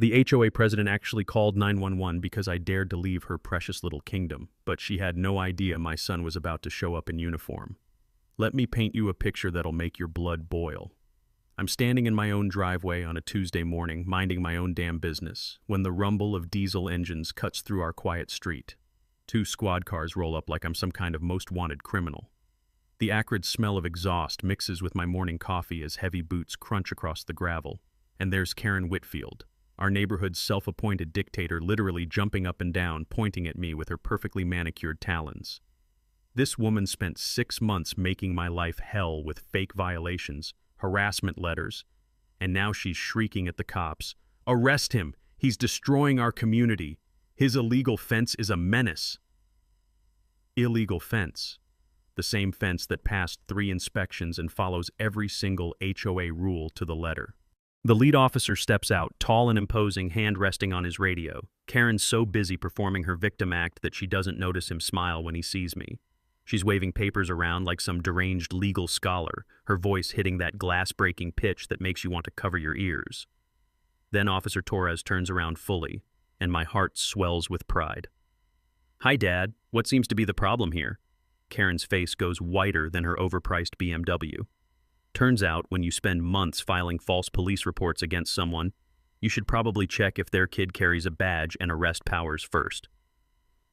The HOA president actually called 911 because I dared to leave her precious little kingdom, but she had no idea my son was about to show up in uniform. Let me paint you a picture that'll make your blood boil. I'm standing in my own driveway on a Tuesday morning, minding my own damn business, when the rumble of diesel engines cuts through our quiet street. 2 squad cars roll up like I'm some kind of most wanted criminal. The acrid smell of exhaust mixes with my morning coffee as heavy boots crunch across the gravel. And there's Karen Whitfield, our neighborhood's self-appointed dictator, literally jumping up and down, pointing at me with her perfectly manicured talons. This woman spent 6 months making my life hell with fake violations, harassment letters, and now she's shrieking at the cops. Arrest him! He's destroying our community! His illegal fence is a menace! Illegal fence. The same fence that passed 3 inspections and follows every single HOA rule to the letter. The lead officer steps out, tall and imposing, hand resting on his radio. Karen's so busy performing her victim act that she doesn't notice him smile when he sees me. She's waving papers around like some deranged legal scholar, her voice hitting that glass-breaking pitch that makes you want to cover your ears. Then Officer Torres turns around fully, and my heart swells with pride. Hi, Dad. What seems to be the problem here? Karen's face goes whiter than her overpriced BMW. Turns out, when you spend months filing false police reports against someone, you should probably check if their kid carries a badge and arrest powers first.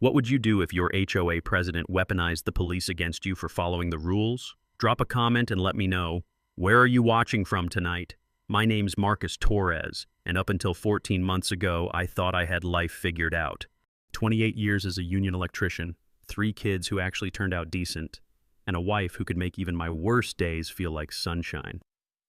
What would you do if your HOA president weaponized the police against you for following the rules? Drop a comment and let me know. Where are you watching from tonight? My name's Marcus Torres, and up until 14 months ago, I thought I had life figured out. 28 years as a union electrician, 3 kids who actually turned out decent, and a wife who could make even my worst days feel like sunshine.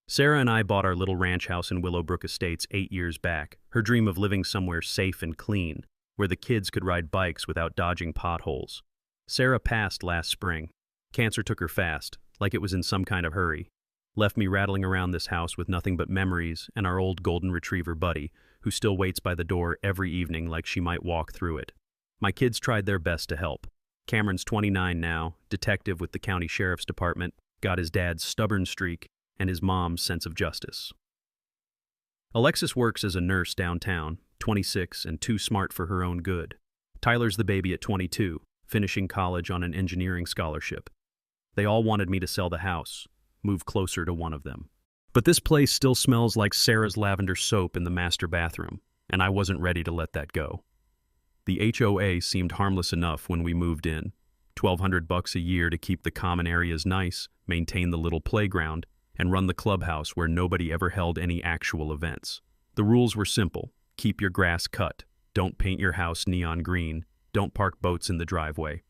Sarah and I bought our little ranch house in Willowbrook Estates 8 years back, her dream of living somewhere safe and clean, where the kids could ride bikes without dodging potholes. Sarah passed last spring. Cancer took her fast, like it was in some kind of hurry. Left me rattling around this house with nothing but memories and our old golden retriever Buddy, who still waits by the door every evening like she might walk through it. My kids tried their best to help. Cameron's 29 now, detective with the county sheriff's department, got his dad's stubborn streak and his mom's sense of justice. Alexis works as a nurse downtown, 26 and too smart for her own good. Tyler's the baby at 22, finishing college on an engineering scholarship. They all wanted me to sell the house, move closer to one of them. But this place still smells like Sarah's lavender soap in the master bathroom, and I wasn't ready to let that go. The HOA seemed harmless enough when we moved in. $1,200 a year to keep the common areas nice, maintain the little playground, and run the clubhouse where nobody ever held any actual events. The rules were simple. Keep your grass cut. Don't paint your house neon green. Don't park boats in the driveway.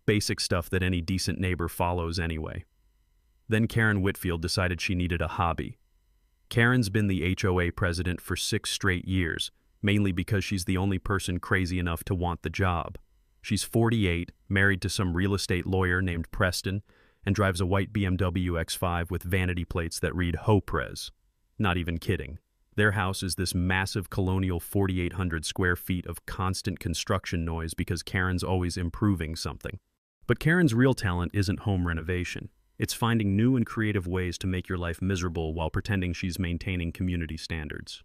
Basic stuff that any decent neighbor follows anyway. Then Karen Whitfield decided she needed a hobby. Karen's been the HOA president for 6 straight years, mainly because she's the only person crazy enough to want the job. She's 48, married to some real estate lawyer named Preston, and drives a white BMW X5 with vanity plates that read HOPRES. Not even kidding. Their house is this massive colonial 4,800 square feet of constant construction noise because Karen's always improving something. But Karen's real talent isn't home renovation. It's finding new and creative ways to make your life miserable while pretending she's maintaining community standards.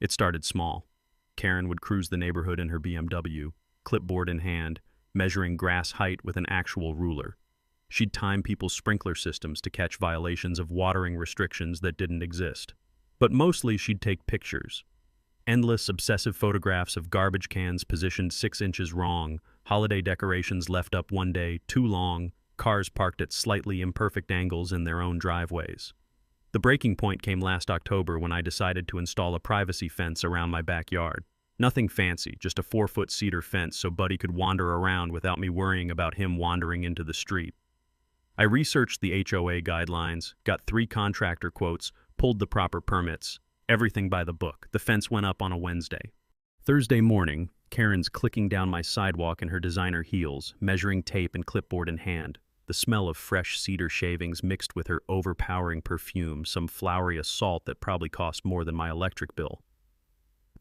It started small. Karen would cruise the neighborhood in her BMW, clipboard in hand, measuring grass height with an actual ruler. She'd time people's sprinkler systems to catch violations of watering restrictions that didn't exist. But mostly she'd take pictures. Endless, obsessive photographs of garbage cans positioned 6 inches wrong, holiday decorations left up one day too long, cars parked at slightly imperfect angles in their own driveways. The breaking point came last October when I decided to install a privacy fence around my backyard. Nothing fancy, just a 4-foot cedar fence so Buddy could wander around without me worrying about him wandering into the street. I researched the HOA guidelines, got 3 contractor quotes, pulled the proper permits, everything by the book. The fence went up on a Wednesday. Thursday morning, Karen's clicking down my sidewalk in her designer heels, measuring tape and clipboard in hand. The smell of fresh cedar shavings mixed with her overpowering perfume, some flowery assault that probably cost more than my electric bill.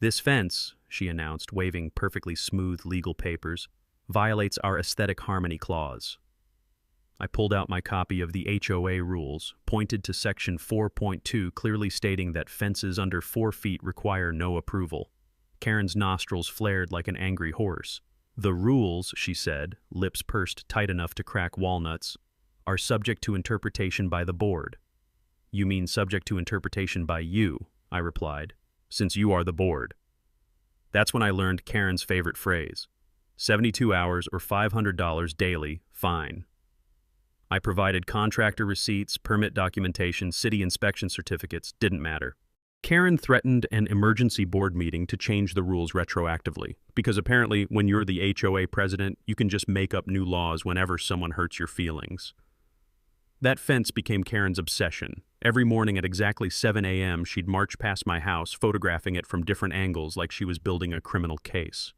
This fence, she announced, waving perfectly smooth legal papers, violates our aesthetic harmony clause. I pulled out my copy of the HOA rules, pointed to section 4.2 clearly stating that fences under 4 feet require no approval. Karen's nostrils flared like an angry horse. The rules, she said, lips pursed tight enough to crack walnuts, are subject to interpretation by the board. You mean subject to interpretation by you, I replied, since you are the board. That's when I learned Karen's favorite phrase, 72 hours or $500 daily, fine. I provided contractor receipts, permit documentation, city inspection certificates, didn't matter. Karen threatened an emergency board meeting to change the rules retroactively, because apparently when you're the HOA president, you can just make up new laws whenever someone hurts your feelings. That fence became Karen's obsession. Every morning at exactly 7 a.m., she'd march past my house, photographing it from different angles like she was building a criminal case.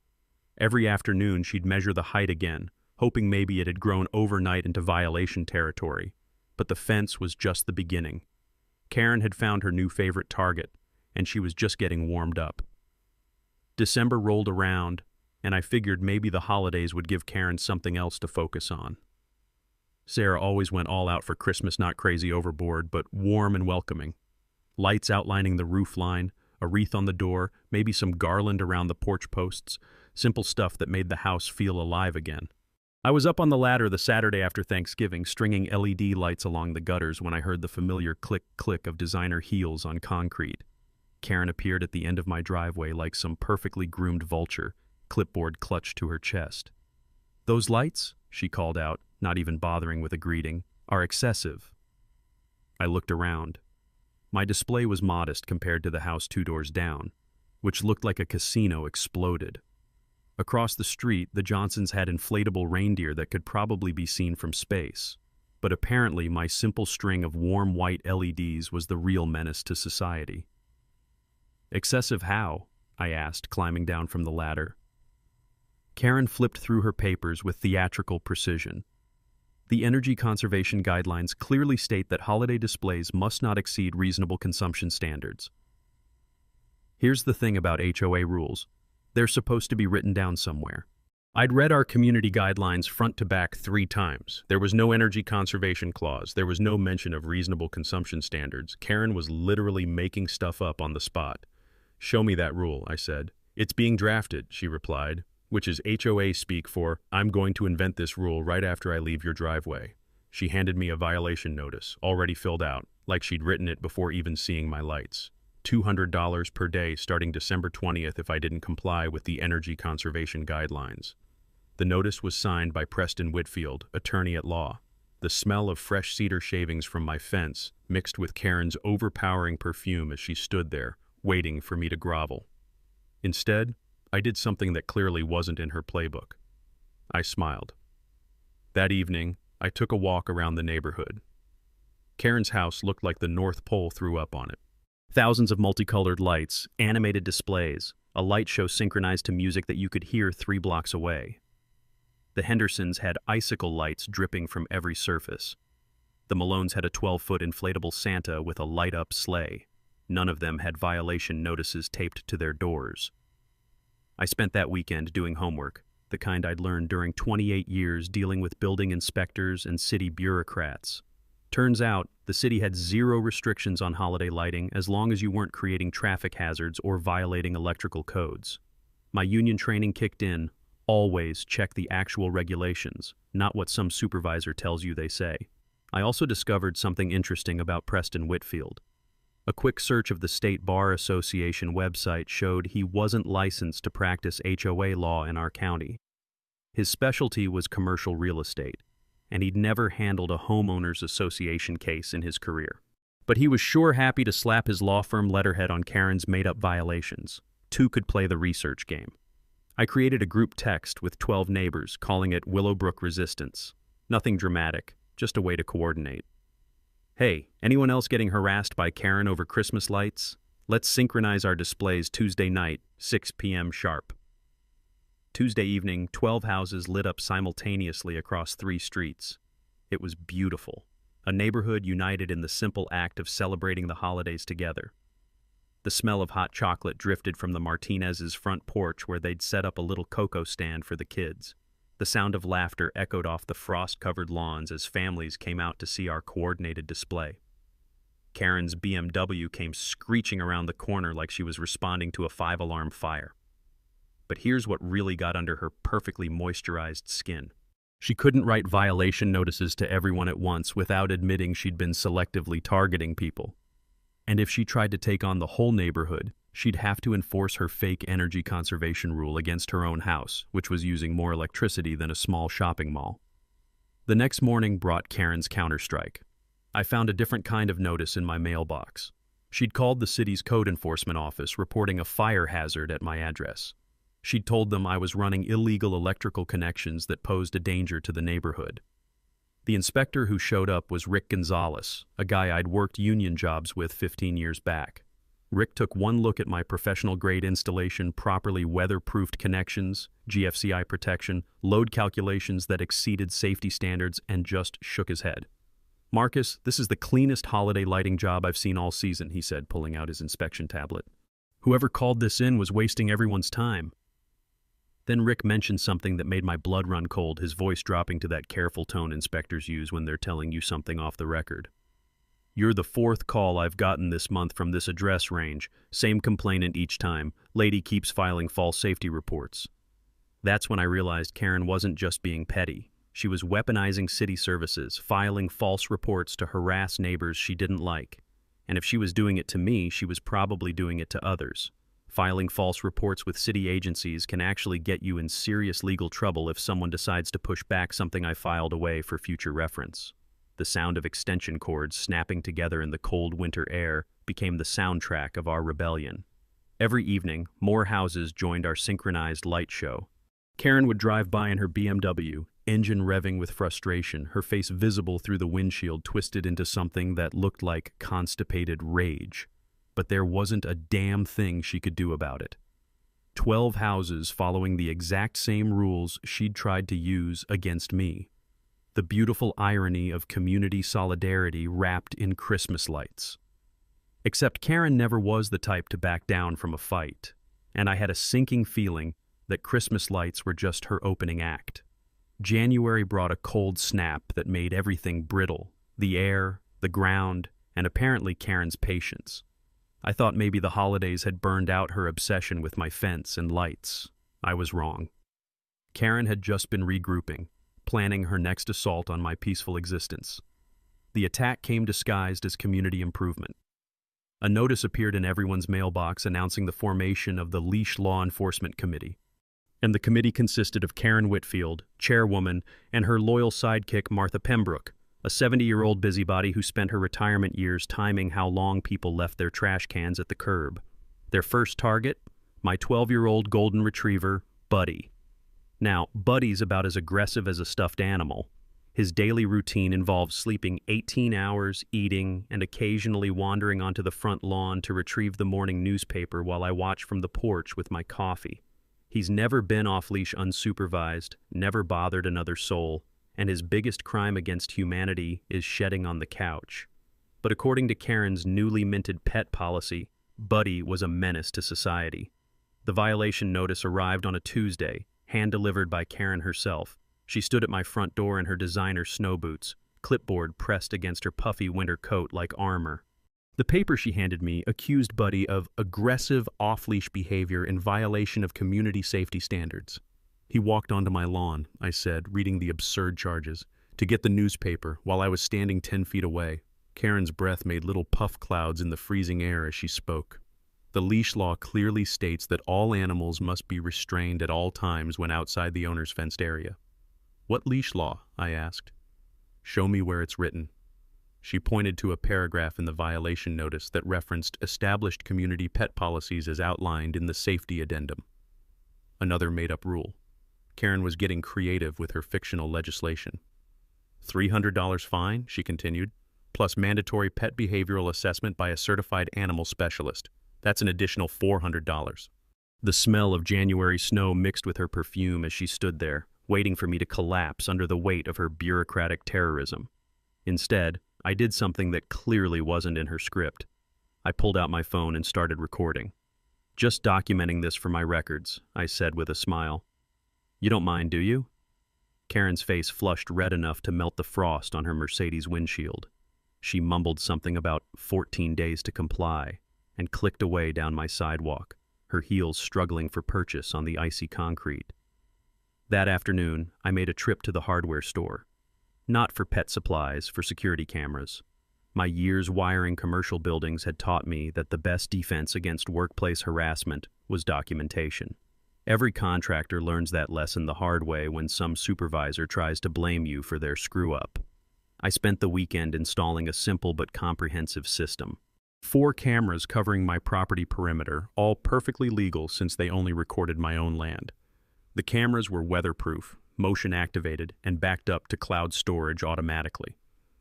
Every afternoon, she'd measure the height again, hoping maybe it had grown overnight into violation territory. But the fence was just the beginning. Karen had found her new favorite target, and she was just getting warmed up. December rolled around, and I figured maybe the holidays would give Karen something else to focus on. Sarah always went all out for Christmas, not crazy overboard, but warm and welcoming. Lights outlining the roof line, a wreath on the door, maybe some garland around the porch posts, simple stuff that made the house feel alive again. I was up on the ladder the Saturday after Thanksgiving, stringing LED lights along the gutters when I heard the familiar click-click of designer heels on concrete. Karen appeared at the end of my driveway like some perfectly groomed vulture, clipboard clutched to her chest. "Those lights," she called out, not even bothering with a greeting, "are excessive." I looked around. My display was modest compared to the house 2 doors down, which looked like a casino exploded. Across the street, the Johnsons had inflatable reindeer that could probably be seen from space. But apparently my simple string of warm white LEDs was the real menace to society. "Excessive how?" I asked, climbing down from the ladder. Karen flipped through her papers with theatrical precision. The energy conservation guidelines clearly state that holiday displays must not exceed reasonable consumption standards. Here's the thing about HOA rules. They're supposed to be written down somewhere. I'd read our community guidelines front to back 3 times. There was no energy conservation clause. There was no mention of reasonable consumption standards. Karen was literally making stuff up on the spot. "Show me that rule," I said. "It's being drafted," she replied, which is HOA speak for, "I'm going to invent this rule right after I leave your driveway." She handed me a violation notice, already filled out, like she'd written it before even seeing my lights. $200 per day starting December 20th if I didn't comply with the energy conservation guidelines. The notice was signed by Preston Whitfield, attorney at law. The smell of fresh cedar shavings from my fence mixed with Karen's overpowering perfume as she stood there, waiting for me to grovel. Instead, I did something that clearly wasn't in her playbook. I smiled. That evening, I took a walk around the neighborhood. Karen's house looked like the North Pole threw up on it. Thousands of multicolored lights, animated displays, a light show synchronized to music that you could hear 3 blocks away. The Hendersons had icicle lights dripping from every surface. The Malones had a 12-foot inflatable Santa with a light-up sleigh. None of them had violation notices taped to their doors. I spent that weekend doing homework, the kind I'd learned during 28 years dealing with building inspectors and city bureaucrats. Turns out, the city had 0 restrictions on holiday lighting as long as you weren't creating traffic hazards or violating electrical codes. My union training kicked in. Always check the actual regulations, not what some supervisor tells you they say. I also discovered something interesting about Preston Whitfield. A quick search of the State Bar Association website showed he wasn't licensed to practice HOA law in our county. His specialty was commercial real estate, and he'd never handled a homeowners association case in his career. But he was sure happy to slap his law firm letterhead on Karen's made-up violations. 2 could play the research game. I created a group text with 12 neighbors, calling it Willowbrook Resistance. Nothing dramatic, just a way to coordinate. "Hey, anyone else getting harassed by Karen over Christmas lights? Let's synchronize our displays Tuesday night, 6 p.m. sharp." Tuesday evening, 12 houses lit up simultaneously across 3 streets. It was beautiful. A neighborhood united in the simple act of celebrating the holidays together. The smell of hot chocolate drifted from the Martinez's front porch where they'd set up a little cocoa stand for the kids. The sound of laughter echoed off the frost-covered lawns as families came out to see our coordinated display. Karen's BMW came screeching around the corner like she was responding to a 5-alarm fire. But here's what really got under her perfectly moisturized skin. She couldn't write violation notices to everyone at once without admitting she'd been selectively targeting people. And if she tried to take on the whole neighborhood, she'd have to enforce her fake energy conservation rule against her own house, which was using more electricity than a small shopping mall. The next morning brought Karen's counterstrike. I found a different kind of notice in my mailbox. She'd called the city's code enforcement office reporting a fire hazard at my address. She'd told them I was running illegal electrical connections that posed a danger to the neighborhood. The inspector who showed up was Rick Gonzalez, a guy I'd worked union jobs with 15 years back. Rick took one look at my professional-grade installation, properly weather-proofed connections, GFCI protection, load calculations that exceeded safety standards, and just shook his head. "Marcus, this is the cleanest holiday lighting job I've seen all season," he said, pulling out his inspection tablet. "Whoever called this in was wasting everyone's time." Then Rick mentioned something that made my blood run cold, his voice dropping to that careful tone inspectors use when they're telling you something off the record. "You're the 4th call I've gotten this month from this address range. Same complainant each time. Lady keeps filing false safety reports." That's when I realized Karen wasn't just being petty. She was weaponizing city services, filing false reports to harass neighbors she didn't like. And if she was doing it to me, she was probably doing it to others. Filing false reports with city agencies can actually get you in serious legal trouble if someone decides to push back something I filed away for future reference. The sound of extension cords snapping together in the cold winter air became the soundtrack of our rebellion. Every evening, more houses joined our synchronized light show. Karen would drive by in her BMW, engine revving with frustration, her face visible through the windshield twisted into something that looked like constipated rage. But there wasn't a damn thing she could do about it. 12 houses following the exact same rules she'd tried to use against me. The beautiful irony of community solidarity wrapped in Christmas lights. Except Karen never was the type to back down from a fight, and I had a sinking feeling that Christmas lights were just her opening act. January brought a cold snap that made everything brittle, the air, the ground, and apparently Karen's patience. I thought maybe the holidays had burned out her obsession with my fence and lights. I was wrong. Karen had just been regrouping, planning her next assault on my peaceful existence. The attack came disguised as community improvement. A notice appeared in everyone's mailbox announcing the formation of the Leash Law Enforcement Committee. And the committee consisted of Karen Whitfield, chairwoman, and her loyal sidekick Martha Pembroke, a 70-year-old busybody who spent her retirement years timing how long people left their trash cans at the curb. Their first target? My 12-year-old golden retriever, Buddy. Now, Buddy's about as aggressive as a stuffed animal. His daily routine involves sleeping 18 hours, eating, and occasionally wandering onto the front lawn to retrieve the morning newspaper while I watch from the porch with my coffee. He's never been off-leash unsupervised, never bothered another soul, and his biggest crime against humanity is shedding on the couch. But according to Karen's newly minted pet policy, Buddy was a menace to society. The violation notice arrived on a Tuesday, hand-delivered by Karen herself. She stood at my front door in her designer snow boots, clipboard pressed against her puffy winter coat like armor. The paper she handed me accused Buddy of aggressive off-leash behavior in violation of community safety standards. "He walked onto my lawn," I said, reading the absurd charges, "to get the newspaper while I was standing 10 feet away." Karen's breath made little puff clouds in the freezing air as she spoke. "The leash law clearly states that all animals must be restrained at all times when outside the owner's fenced area." "What leash law?" I asked. "Show me where it's written." She pointed to a paragraph in the violation notice that referenced established community pet policies as outlined in the safety addendum. Another made-up rule. Karen was getting creative with her fictional legislation. $300 fine, she continued, plus mandatory pet behavioral assessment by a certified animal specialist. That's an additional $400. The smell of January snow mixed with her perfume as she stood there, waiting for me to collapse under the weight of her bureaucratic terrorism. Instead, I did something that clearly wasn't in her script. I pulled out my phone and started recording. "Just documenting this for my records," I said with a smile. "You don't mind, do you?" Karen's face flushed red enough to melt the frost on her Mercedes windshield. She mumbled something about 14 days to comply and clicked away down my sidewalk, her heels struggling for purchase on the icy concrete. That afternoon, I made a trip to the hardware store. Not for pet supplies, for security cameras. My years wiring commercial buildings had taught me that the best defense against workplace harassment was documentation. Every contractor learns that lesson the hard way when some supervisor tries to blame you for their screw-up. I spent the weekend installing a simple but comprehensive system. 4 cameras covering my property perimeter, all perfectly legal since they only recorded my own land. The cameras were weatherproof, motion-activated, and backed up to cloud storage automatically.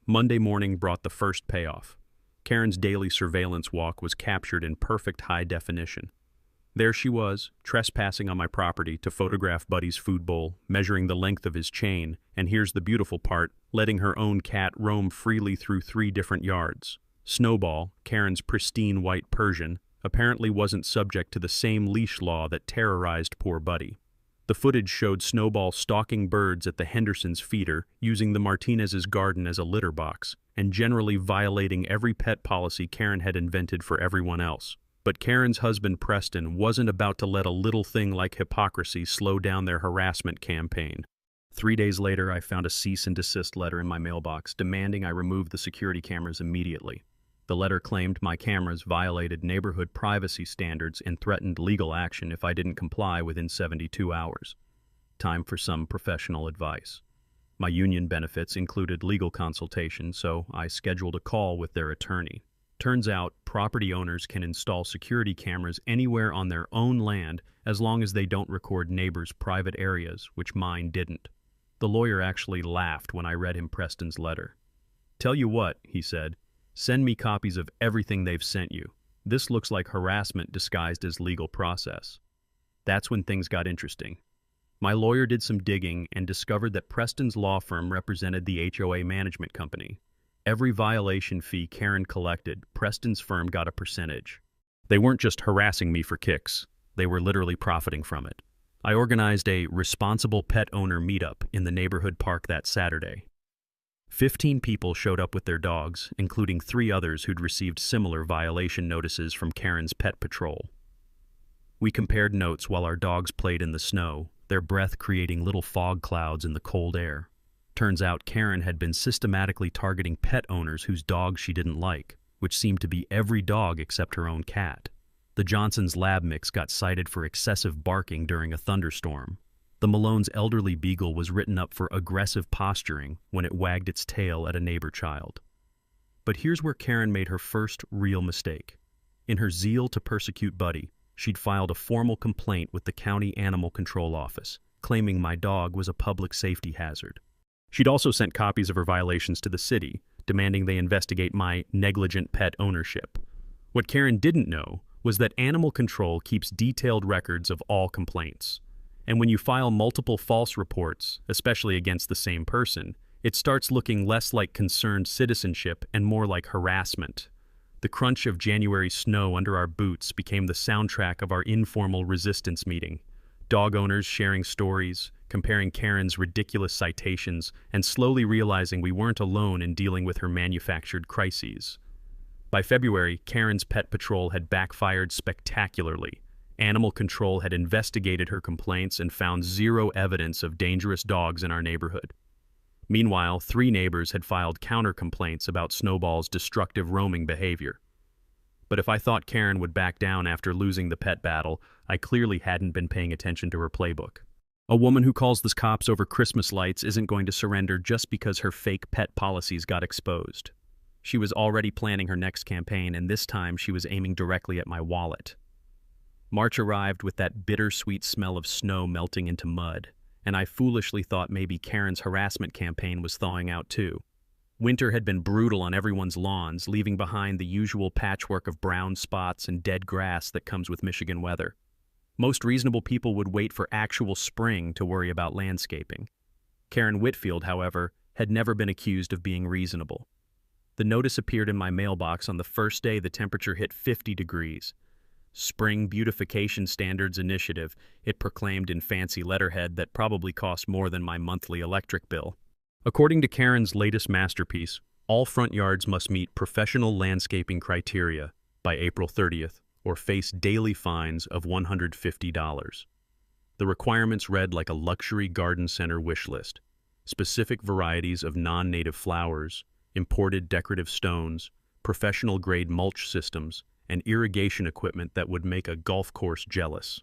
Monday morning brought the first payoff. Karen's daily surveillance walk was captured in perfect high definition. There she was, trespassing on my property to photograph Buddy's food bowl, measuring the length of his chain, and here's the beautiful part, letting her own cat roam freely through 3 different yards. Snowball, Karen's pristine white Persian, apparently wasn't subject to the same leash law that terrorized poor Buddy. The footage showed Snowball stalking birds at the Hendersons' feeder, using the Martinez's garden as a litter box, and generally violating every pet policy Karen had invented for everyone else. But Karen's husband Preston wasn't about to let a little thing like hypocrisy slow down their harassment campaign. 3 days later, I found a cease and desist letter in my mailbox demanding I remove the security cameras immediately. The letter claimed my cameras violated neighborhood privacy standards and threatened legal action if I didn't comply within 72 hours. Time for some professional advice. My union benefits included legal consultation, so I scheduled a call with their attorney. Turns out, property owners can install security cameras anywhere on their own land as long as they don't record neighbors' private areas, which mine didn't. The lawyer actually laughed when I read him Preston's letter. "Tell you what," he said, "send me copies of everything they've sent you. This looks like harassment disguised as legal process." That's when things got interesting. My lawyer did some digging and discovered that Preston's law firm represented the HOA management company. Every violation fee Karen collected, Preston's firm got a percentage. They weren't just harassing me for kicks. They were literally profiting from it. I organized a responsible pet owner meetup in the neighborhood park that Saturday. 15 people showed up with their dogs, including 3 others who'd received similar violation notices from Karen's pet patrol. We compared notes while our dogs played in the snow, their breath creating little fog clouds in the cold air. Turns out Karen had been systematically targeting pet owners whose dogs she didn't like, which seemed to be every dog except her own cat. The Johnson's lab mix got cited for excessive barking during a thunderstorm. The Malone's elderly beagle was written up for aggressive posturing when it wagged its tail at a neighbor child. But here's where Karen made her first real mistake. In her zeal to persecute Buddy, she'd filed a formal complaint with the county animal control office, claiming my dog was a public safety hazard. She'd also sent copies of her violations to the city, demanding they investigate my negligent pet ownership. What Karen didn't know was that animal control keeps detailed records of all complaints. And when you file multiple false reports, especially against the same person, it starts looking less like concerned citizenship and more like harassment. The crunch of January snow under our boots became the soundtrack of our informal resistance meeting. Dog owners sharing stories, comparing Karen's ridiculous citations, and slowly realizing we weren't alone in dealing with her manufactured crises. By February, Karen's pet patrol had backfired spectacularly. Animal control had investigated her complaints and found 0 evidence of dangerous dogs in our neighborhood. Meanwhile, 3 neighbors had filed counter-complaints about Snowball's destructive roaming behavior. But if I thought Karen would back down after losing the pet battle, I clearly hadn't been paying attention to her playbook. A woman who calls the cops over Christmas lights isn't going to surrender just because her fake pet policies got exposed. She was already planning her next campaign, and this time she was aiming directly at my wallet. March arrived with that bittersweet smell of snow melting into mud, and I foolishly thought maybe Karen's harassment campaign was thawing out too. Winter had been brutal on everyone's lawns, leaving behind the usual patchwork of brown spots and dead grass that comes with Michigan weather. Most reasonable people would wait for actual spring to worry about landscaping. Karen Whitfield, however, had never been accused of being reasonable. The notice appeared in my mailbox on the first day the temperature hit 50 degrees. Spring Beautification Standards Initiative, it proclaimed in fancy letterhead that probably cost more than my monthly electric bill. According to Karen's latest masterpiece, all front yards must meet professional landscaping criteria by April 30th or face daily fines of $150. The requirements read like a luxury garden center wish list: specific varieties of non-native flowers, imported decorative stones, professional-grade mulch systems, and irrigation equipment that would make a golf course jealous.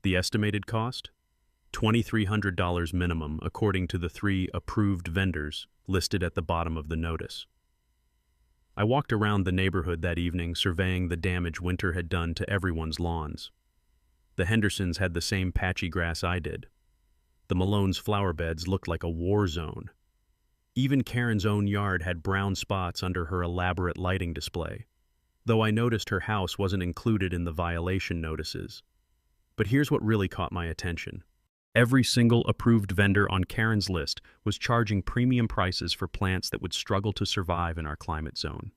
The estimated cost? $2,300 minimum, according to the 3 approved vendors listed at the bottom of the notice. I walked around the neighborhood that evening, surveying the damage winter had done to everyone's lawns. The Hendersons had the same patchy grass I did. The Malone's flower beds looked like a war zone. Even Karen's own yard had brown spots under her elaborate lighting display, though I noticed her house wasn't included in the violation notices. But here's what really caught my attention. Every single approved vendor on Karen's list was charging premium prices for plants that would struggle to survive in our climate zone.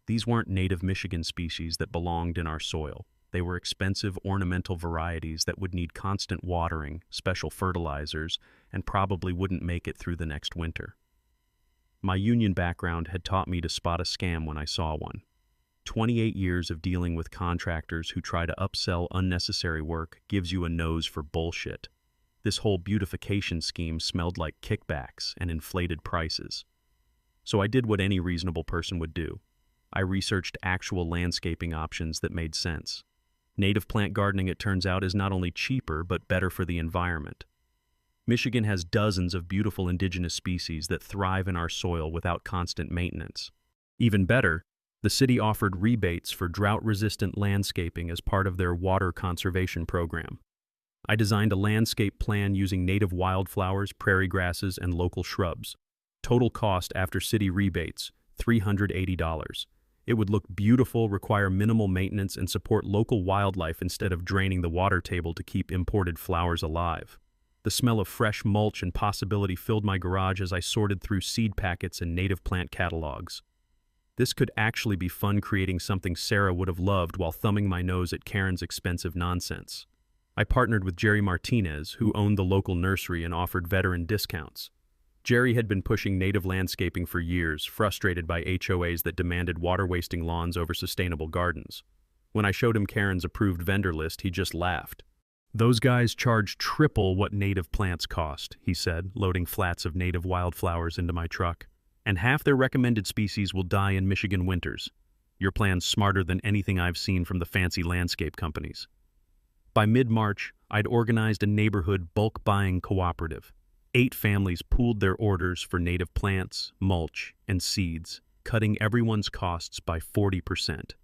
These weren't native Michigan species that belonged in our soil. They were expensive ornamental varieties that would need constant watering, special fertilizers, and probably wouldn't make it through the next winter. My union background had taught me to spot a scam when I saw one. 28 years of dealing with contractors who try to upsell unnecessary work gives you a nose for bullshit. This whole beautification scheme smelled like kickbacks and inflated prices. So I did what any reasonable person would do. I researched actual landscaping options that made sense. Native plant gardening, it turns out, is not only cheaper but better for the environment. Michigan has dozens of beautiful indigenous species that thrive in our soil without constant maintenance. Even better, the city offered rebates for drought-resistant landscaping as part of their water conservation program. I designed a landscape plan using native wildflowers, prairie grasses, and local shrubs. Total cost after city rebates, $380. It would look beautiful, require minimal maintenance, and support local wildlife instead of draining the water table to keep imported flowers alive. The smell of fresh mulch and possibility filled my garage as I sorted through seed packets and native plant catalogs. This could actually be fun, creating something Sarah would have loved while thumbing my nose at Karen's expensive nonsense. I partnered with Jerry Martinez, who owned the local nursery and offered veteran discounts. Jerry had been pushing native landscaping for years, frustrated by HOAs that demanded water-wasting lawns over sustainable gardens. When I showed him Karen's approved vendor list, he just laughed. "Those guys charge triple what native plants cost," he said, loading flats of native wildflowers into my truck. "And half their recommended species will die in Michigan winters. Your plan's smarter than anything I've seen from the fancy landscape companies." By mid-March, I'd organized a neighborhood bulk buying cooperative. 8 families pooled their orders for native plants, mulch, and seeds, cutting everyone's costs by 40%.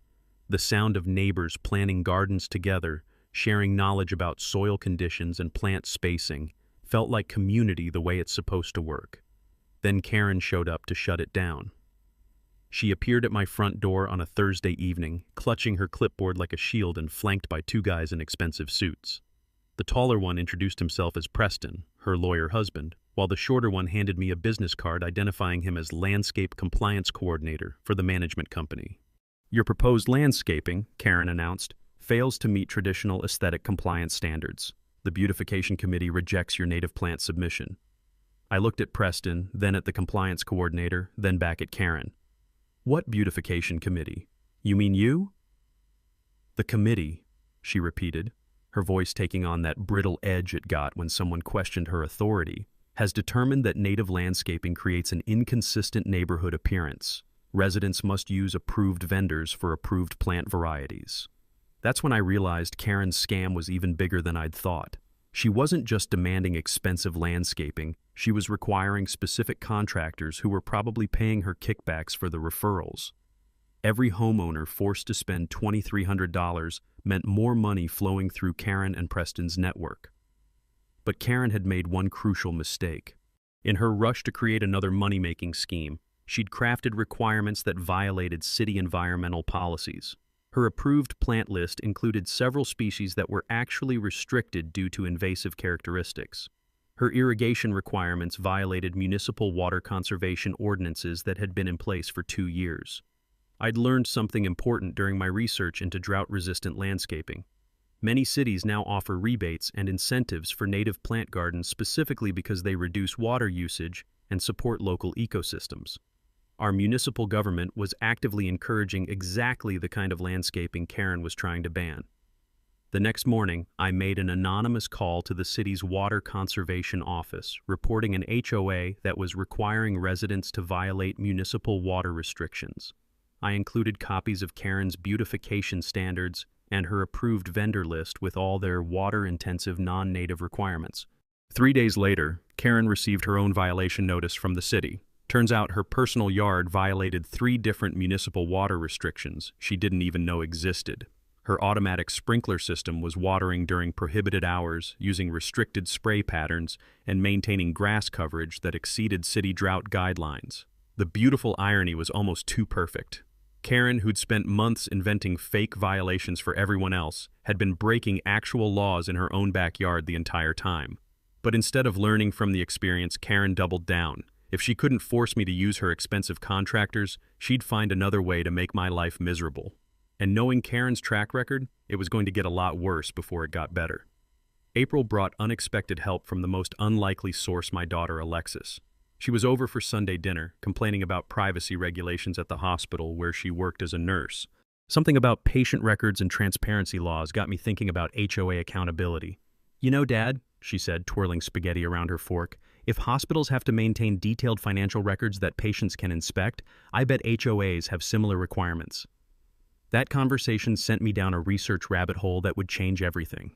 The sound of neighbors planning gardens together, sharing knowledge about soil conditions and plant spacing, felt like community the way it's supposed to work. Then Karen showed up to shut it down. She appeared at my front door on a Thursday evening, clutching her clipboard like a shield and flanked by 2 guys in expensive suits. The taller one introduced himself as Preston, her lawyer husband, while the shorter one handed me a business card identifying him as Landscape Compliance Coordinator for the management company. "Your proposed landscaping," Karen announced, "fails to meet traditional aesthetic compliance standards. The beautification committee rejects your native plant submission." I looked at Preston, then at the compliance coordinator, then back at Karen. "What beautification committee? You mean you?" "The committee," she repeated, her voice taking on that brittle edge it got when someone questioned her authority, "has determined that native landscaping creates an inconsistent neighborhood appearance. Residents must use approved vendors for approved plant varieties." That's when I realized Karen's scam was even bigger than I'd thought. She wasn't just demanding expensive landscaping, she was requiring specific contractors who were probably paying her kickbacks for the referrals. Every homeowner forced to spend $2,300 meant more money flowing through Karen and Preston's network. But Karen had made one crucial mistake. In her rush to create another money-making scheme, she'd crafted requirements that violated city environmental policies. Her approved plant list included several species that were actually restricted due to invasive characteristics. Her irrigation requirements violated municipal water conservation ordinances that had been in place for 2 years. I'd learned something important during my research into drought-resistant landscaping. Many cities now offer rebates and incentives for native plant gardens specifically because they reduce water usage and support local ecosystems. Our municipal government was actively encouraging exactly the kind of landscaping Karen was trying to ban. The next morning, I made an anonymous call to the city's water conservation office, reporting an HOA that was requiring residents to violate municipal water restrictions. I included copies of Karen's beautification standards and her approved vendor list with all their water-intensive non-native requirements. 3 days later, Karen received her own violation notice from the city. Turns out her personal yard violated 3 different municipal water restrictions she didn't even know existed. Her automatic sprinkler system was watering during prohibited hours, using restricted spray patterns, and maintaining grass coverage that exceeded city drought guidelines. The beautiful irony was almost too perfect. Karen, who'd spent months inventing fake violations for everyone else, had been breaking actual laws in her own backyard the entire time. But instead of learning from the experience, Karen doubled down. If she couldn't force me to use her expensive contractors, she'd find another way to make my life miserable. And knowing Karen's track record, it was going to get a lot worse before it got better. April brought unexpected help from the most unlikely source, my daughter Alexis. She was over for Sunday dinner, complaining about privacy regulations at the hospital where she worked as a nurse. Something about patient records and transparency laws got me thinking about HOA accountability. "You know, Dad," she said, twirling spaghetti around her fork, "if hospitals have to maintain detailed financial records that patients can inspect, I bet HOAs have similar requirements." That conversation sent me down a research rabbit hole that would change everything.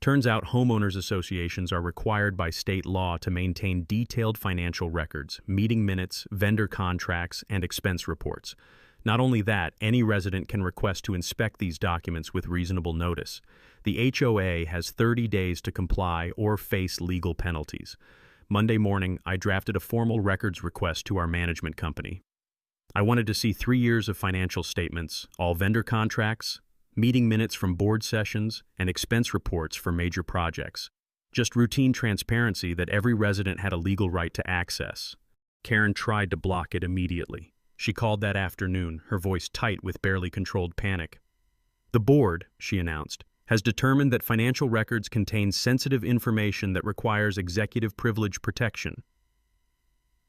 Turns out homeowners associations are required by state law to maintain detailed financial records, meeting minutes, vendor contracts, and expense reports. Not only that, any resident can request to inspect these documents with reasonable notice. The HOA has 30 days to comply or face legal penalties. Monday morning, I drafted a formal records request to our management company. I wanted to see 3 years of financial statements, all vendor contracts, meeting minutes from board sessions, and expense reports for major projects. Just routine transparency that every resident had a legal right to access. Karen tried to block it immediately. She called that afternoon, her voice tight with barely controlled panic. "The board," she announced, "has determined that financial records contain sensitive information that requires executive privilege protection."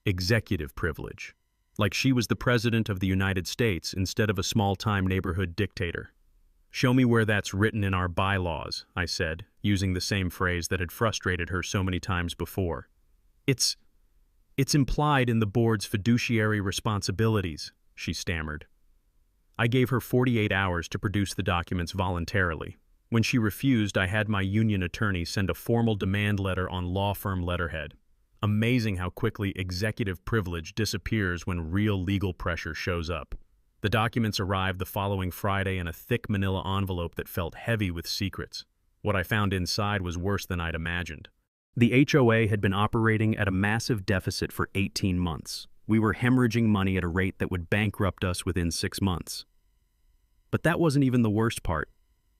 Executive privilege. Like she was the president of the United States instead of a small-time neighborhood dictator. "Show me where that's written in our bylaws," I said, using the same phrase that had frustrated her so many times before. It's implied in the board's fiduciary responsibilities," she stammered. I gave her 48 hours to produce the documents voluntarily. When she refused, I had my union attorney send a formal demand letter on law firm letterhead. Amazing how quickly executive privilege disappears when real legal pressure shows up. The documents arrived the following Friday in a thick manila envelope that felt heavy with secrets. What I found inside was worse than I'd imagined. The HOA had been operating at a massive deficit for 18 months. We were hemorrhaging money at a rate that would bankrupt us within 6 months. But that wasn't even the worst part.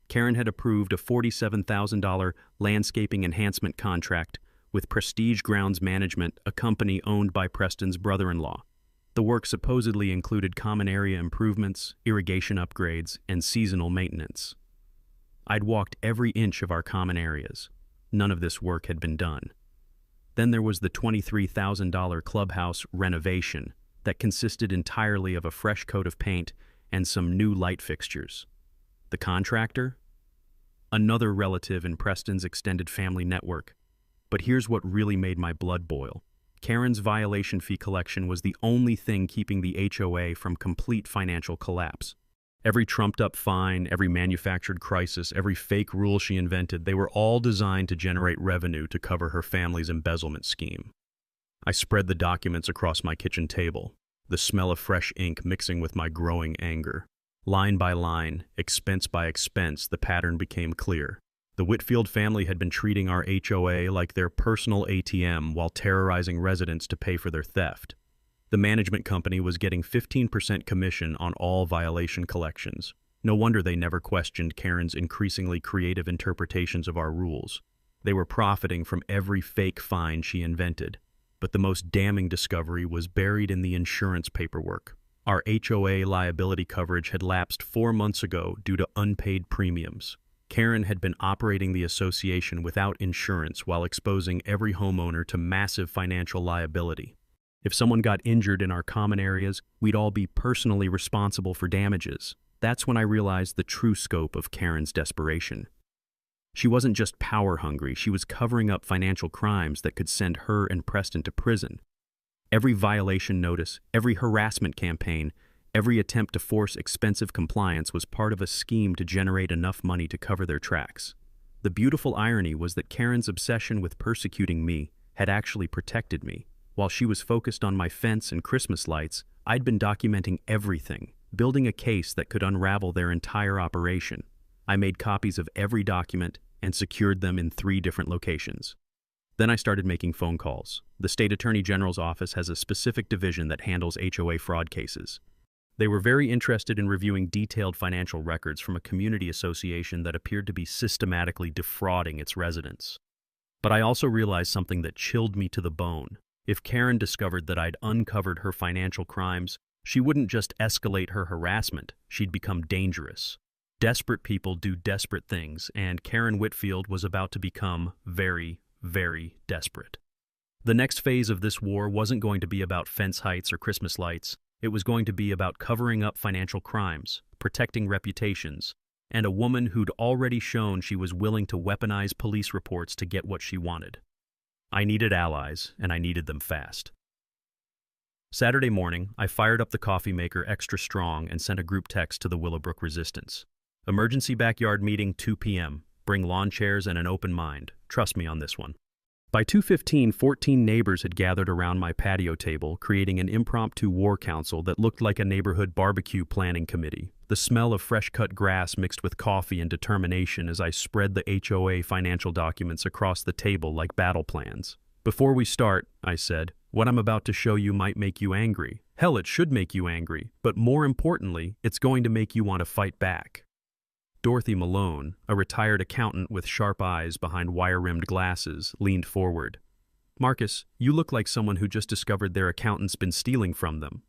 Karen had approved a $47,000 landscaping enhancement contract with Prestige Grounds Management, a company owned by Preston's brother-in-law. The work supposedly included common area improvements, irrigation upgrades, and seasonal maintenance. I'd walked every inch of our common areas. None of this work had been done. Then there was the $23,000 clubhouse renovation that consisted entirely of a fresh coat of paint and some new light fixtures. The contractor? Another relative in Preston's extended family network. But here's what really made my blood boil. Karen's violation fee collection was the only thing keeping the HOA from complete financial collapse. Every trumped-up fine, every manufactured crisis, every fake rule she invented, they were all designed to generate revenue to cover her family's embezzlement scheme. I spread the documents across my kitchen table, the smell of fresh ink mixing with my growing anger. Line by line, expense by expense, the pattern became clear. The Whitfield family had been treating our HOA like their personal ATM while terrorizing residents to pay for their theft. The management company was getting 15% commission on all violation collections. No wonder they never questioned Karen's increasingly creative interpretations of our rules. They were profiting from every fake fine she invented. But the most damning discovery was buried in the insurance paperwork. Our HOA liability coverage had lapsed 4 months ago due to unpaid premiums. Karen had been operating the association without insurance while exposing every homeowner to massive financial liability. If someone got injured in our common areas, we'd all be personally responsible for damages. That's when I realized the true scope of Karen's desperation. She wasn't just power-hungry, she was covering up financial crimes that could send her and Preston to prison. Every violation notice, every harassment campaign, every attempt to force expensive compliance was part of a scheme to generate enough money to cover their tracks. The beautiful irony was that Karen's obsession with persecuting me had actually protected me. While she was focused on my fence and Christmas lights, I'd been documenting everything, building a case that could unravel their entire operation. I made copies of every document and secured them in 3 different locations. Then I started making phone calls. The State Attorney General's office has a specific division that handles HOA fraud cases. They were very interested in reviewing detailed financial records from a community association that appeared to be systematically defrauding its residents. But I also realized something that chilled me to the bone. If Karen discovered that I'd uncovered her financial crimes, she wouldn't just escalate her harassment, she'd become dangerous. Desperate people do desperate things, and Karen Whitfield was about to become very, very desperate. The next phase of this war wasn't going to be about fence heights or Christmas lights. It was going to be about covering up financial crimes, protecting reputations, and a woman who'd already shown she was willing to weaponize police reports to get what she wanted. I needed allies, and I needed them fast. Saturday morning, I fired up the coffee maker extra strong and sent a group text to the Willowbrook Resistance. Emergency backyard meeting 2 p.m. Bring lawn chairs and an open mind. Trust me on this one. By 2:15, 14 neighbors had gathered around my patio table, creating an impromptu war council that looked like a neighborhood barbecue planning committee. The smell of fresh-cut grass mixed with coffee and determination as I spread the HOA financial documents across the table like battle plans. Before we start, I said, what I'm about to show you might make you angry. Hell, it should make you angry, but more importantly, it's going to make you want to fight back. Dorothy Malone, a retired accountant with sharp eyes behind wire-rimmed glasses, leaned forward. Marcus, you look like someone who just discovered their accountant's been stealing from them.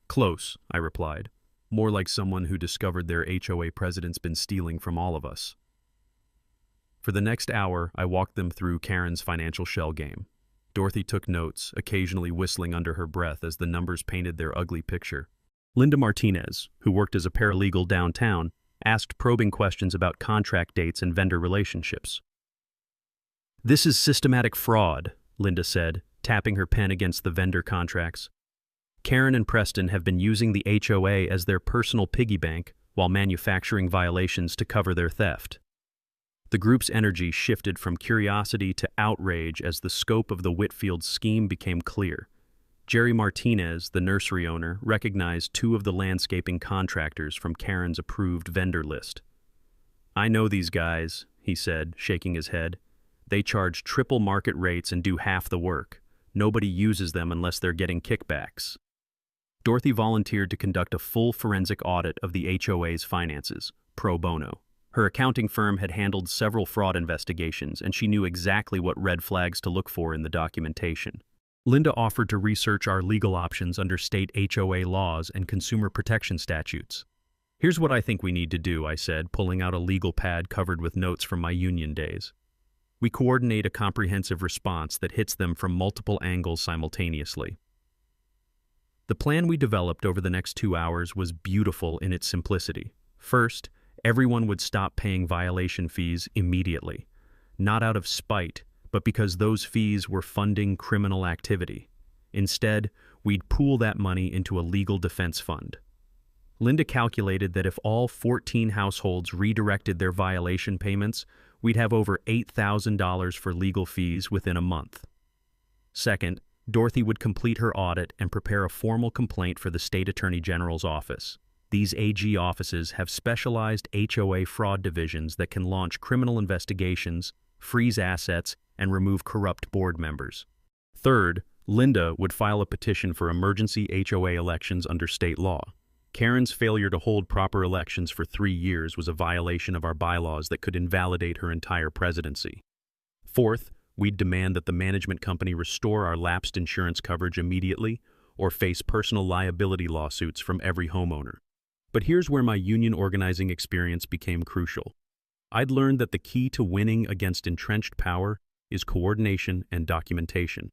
Close, I replied. More like someone who discovered their HOA president's been stealing from all of us. For the next hour, I walked them through Karen's financial shell game. Dorothy took notes, occasionally whistling under her breath as the numbers painted their ugly picture. Linda Martinez, who worked as a paralegal downtown, asked probing questions about contract dates and vendor relationships. This is systematic fraud, Linda said, tapping her pen against the vendor contracts. Karen and Preston have been using the HOA as their personal piggy bank while manufacturing violations to cover their theft. The group's energy shifted from curiosity to outrage as the scope of the Whitfield scheme became clear. Jerry Martinez, the nursery owner, recognized 2 of the landscaping contractors from Karen's approved vendor list. I know these guys, he said, shaking his head. They charge triple market rates and do half the work. Nobody uses them unless they're getting kickbacks. Dorothy volunteered to conduct a full forensic audit of the HOA's finances, pro bono. Her accounting firm had handled several fraud investigations, and she knew exactly what red flags to look for in the documentation. Linda offered to research our legal options under state HOA laws and consumer protection statutes. Here's what I think we need to do, I said, pulling out a legal pad covered with notes from my union days. We coordinate a comprehensive response that hits them from multiple angles simultaneously. The plan we developed over the next 2 hours was beautiful in its simplicity. First, everyone would stop paying violation fees immediately, not out of spite, but because those fees were funding criminal activity. Instead, we'd pool that money into a legal defense fund. Linda calculated that if all 14 households redirected their violation payments, we'd have over $8,000 for legal fees within a month. Second, Dorothy would complete her audit and prepare a formal complaint for the State Attorney General's office. These AG offices have specialized HOA fraud divisions that can launch criminal investigations, freeze assets, and remove corrupt board members. Third, Linda would file a petition for emergency HOA elections under state law. Karen's failure to hold proper elections for 3 years was a violation of our bylaws that could invalidate her entire presidency. Fourth, we'd demand that the management company restore our lapsed insurance coverage immediately, or face personal liability lawsuits from every homeowner. But here's where my union organizing experience became crucial. I'd learned that the key to winning against entrenched power is coordination and documentation.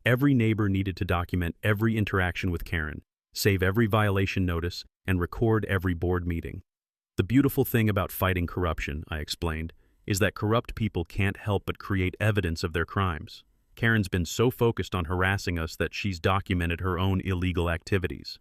Every neighbor needed to document every interaction with Karen, save every violation notice, and record every board meeting. The beautiful thing about fighting corruption, I explained, is that corrupt people can't help but create evidence of their crimes. Karen's been so focused on harassing us that she's documented her own illegal activities.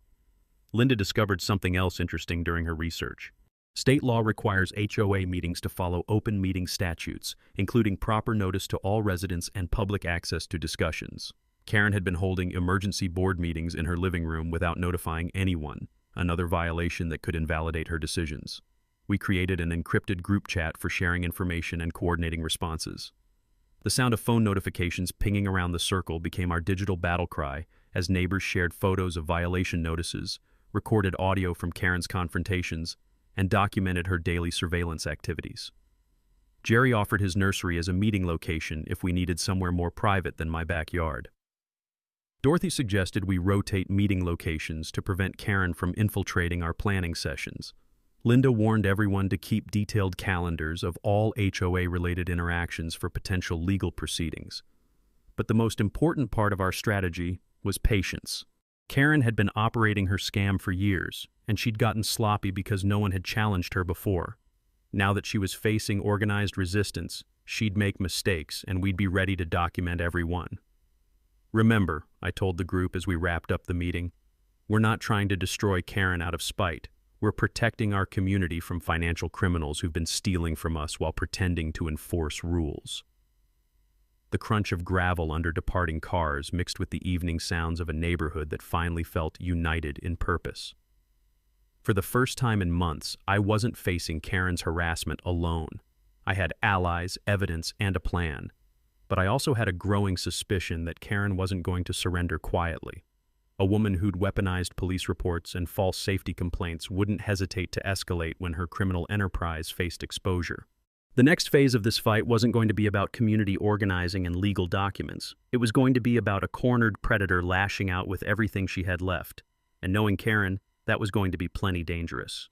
Linda discovered something else interesting during her research. State law requires HOA meetings to follow open meeting statutes, including proper notice to all residents and public access to discussions. Karen had been holding emergency board meetings in her living room without notifying anyone, another violation that could invalidate her decisions. We created an encrypted group chat for sharing information and coordinating responses. The sound of phone notifications pinging around the circle became our digital battle cry as neighbors shared photos of violation notices, recorded audio from Karen's confrontations, and documented her daily surveillance activities. Jerry offered his nursery as a meeting location if we needed somewhere more private than my backyard. Dorothy suggested we rotate meeting locations to prevent Karen from infiltrating our planning sessions. Linda warned everyone to keep detailed calendars of all HOA-related interactions for potential legal proceedings. But the most important part of our strategy was patience. Karen had been operating her scam for years, and she'd gotten sloppy because no one had challenged her before. Now that she was facing organized resistance, she'd make mistakes, and we'd be ready to document every one. Remember, I told the group as we wrapped up the meeting, we're not trying to destroy Karen out of spite. We're protecting our community from financial criminals who've been stealing from us while pretending to enforce rules. The crunch of gravel under departing cars mixed with the evening sounds of a neighborhood that finally felt united in purpose. For the first time in months, I wasn't facing Karen's harassment alone. I had allies, evidence, and a plan. But I also had a growing suspicion that Karen wasn't going to surrender quietly. A woman who'd weaponized police reports and false safety complaints wouldn't hesitate to escalate when her criminal enterprise faced exposure. The next phase of this fight wasn't going to be about community organizing and legal documents. It was going to be about a cornered predator lashing out with everything she had left. And knowing Karen, that was going to be plenty dangerous.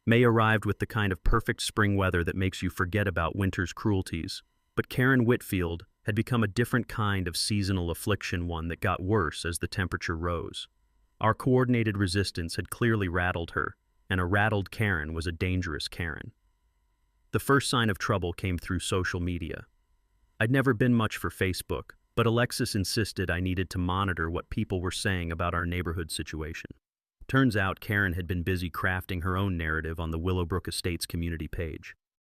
May arrived with the kind of perfect spring weather that makes you forget about winter's cruelties. But Karen Whitfield had become a different kind of seasonal affliction, one that got worse as the temperature rose. Our coordinated resistance had clearly rattled her, and a rattled Karen was a dangerous Karen. The first sign of trouble came through social media. I'd never been much for Facebook, but Alexis insisted I needed to monitor what people were saying about our neighborhood situation. Turns out Karen had been busy crafting her own narrative on the Willowbrook Estates community page.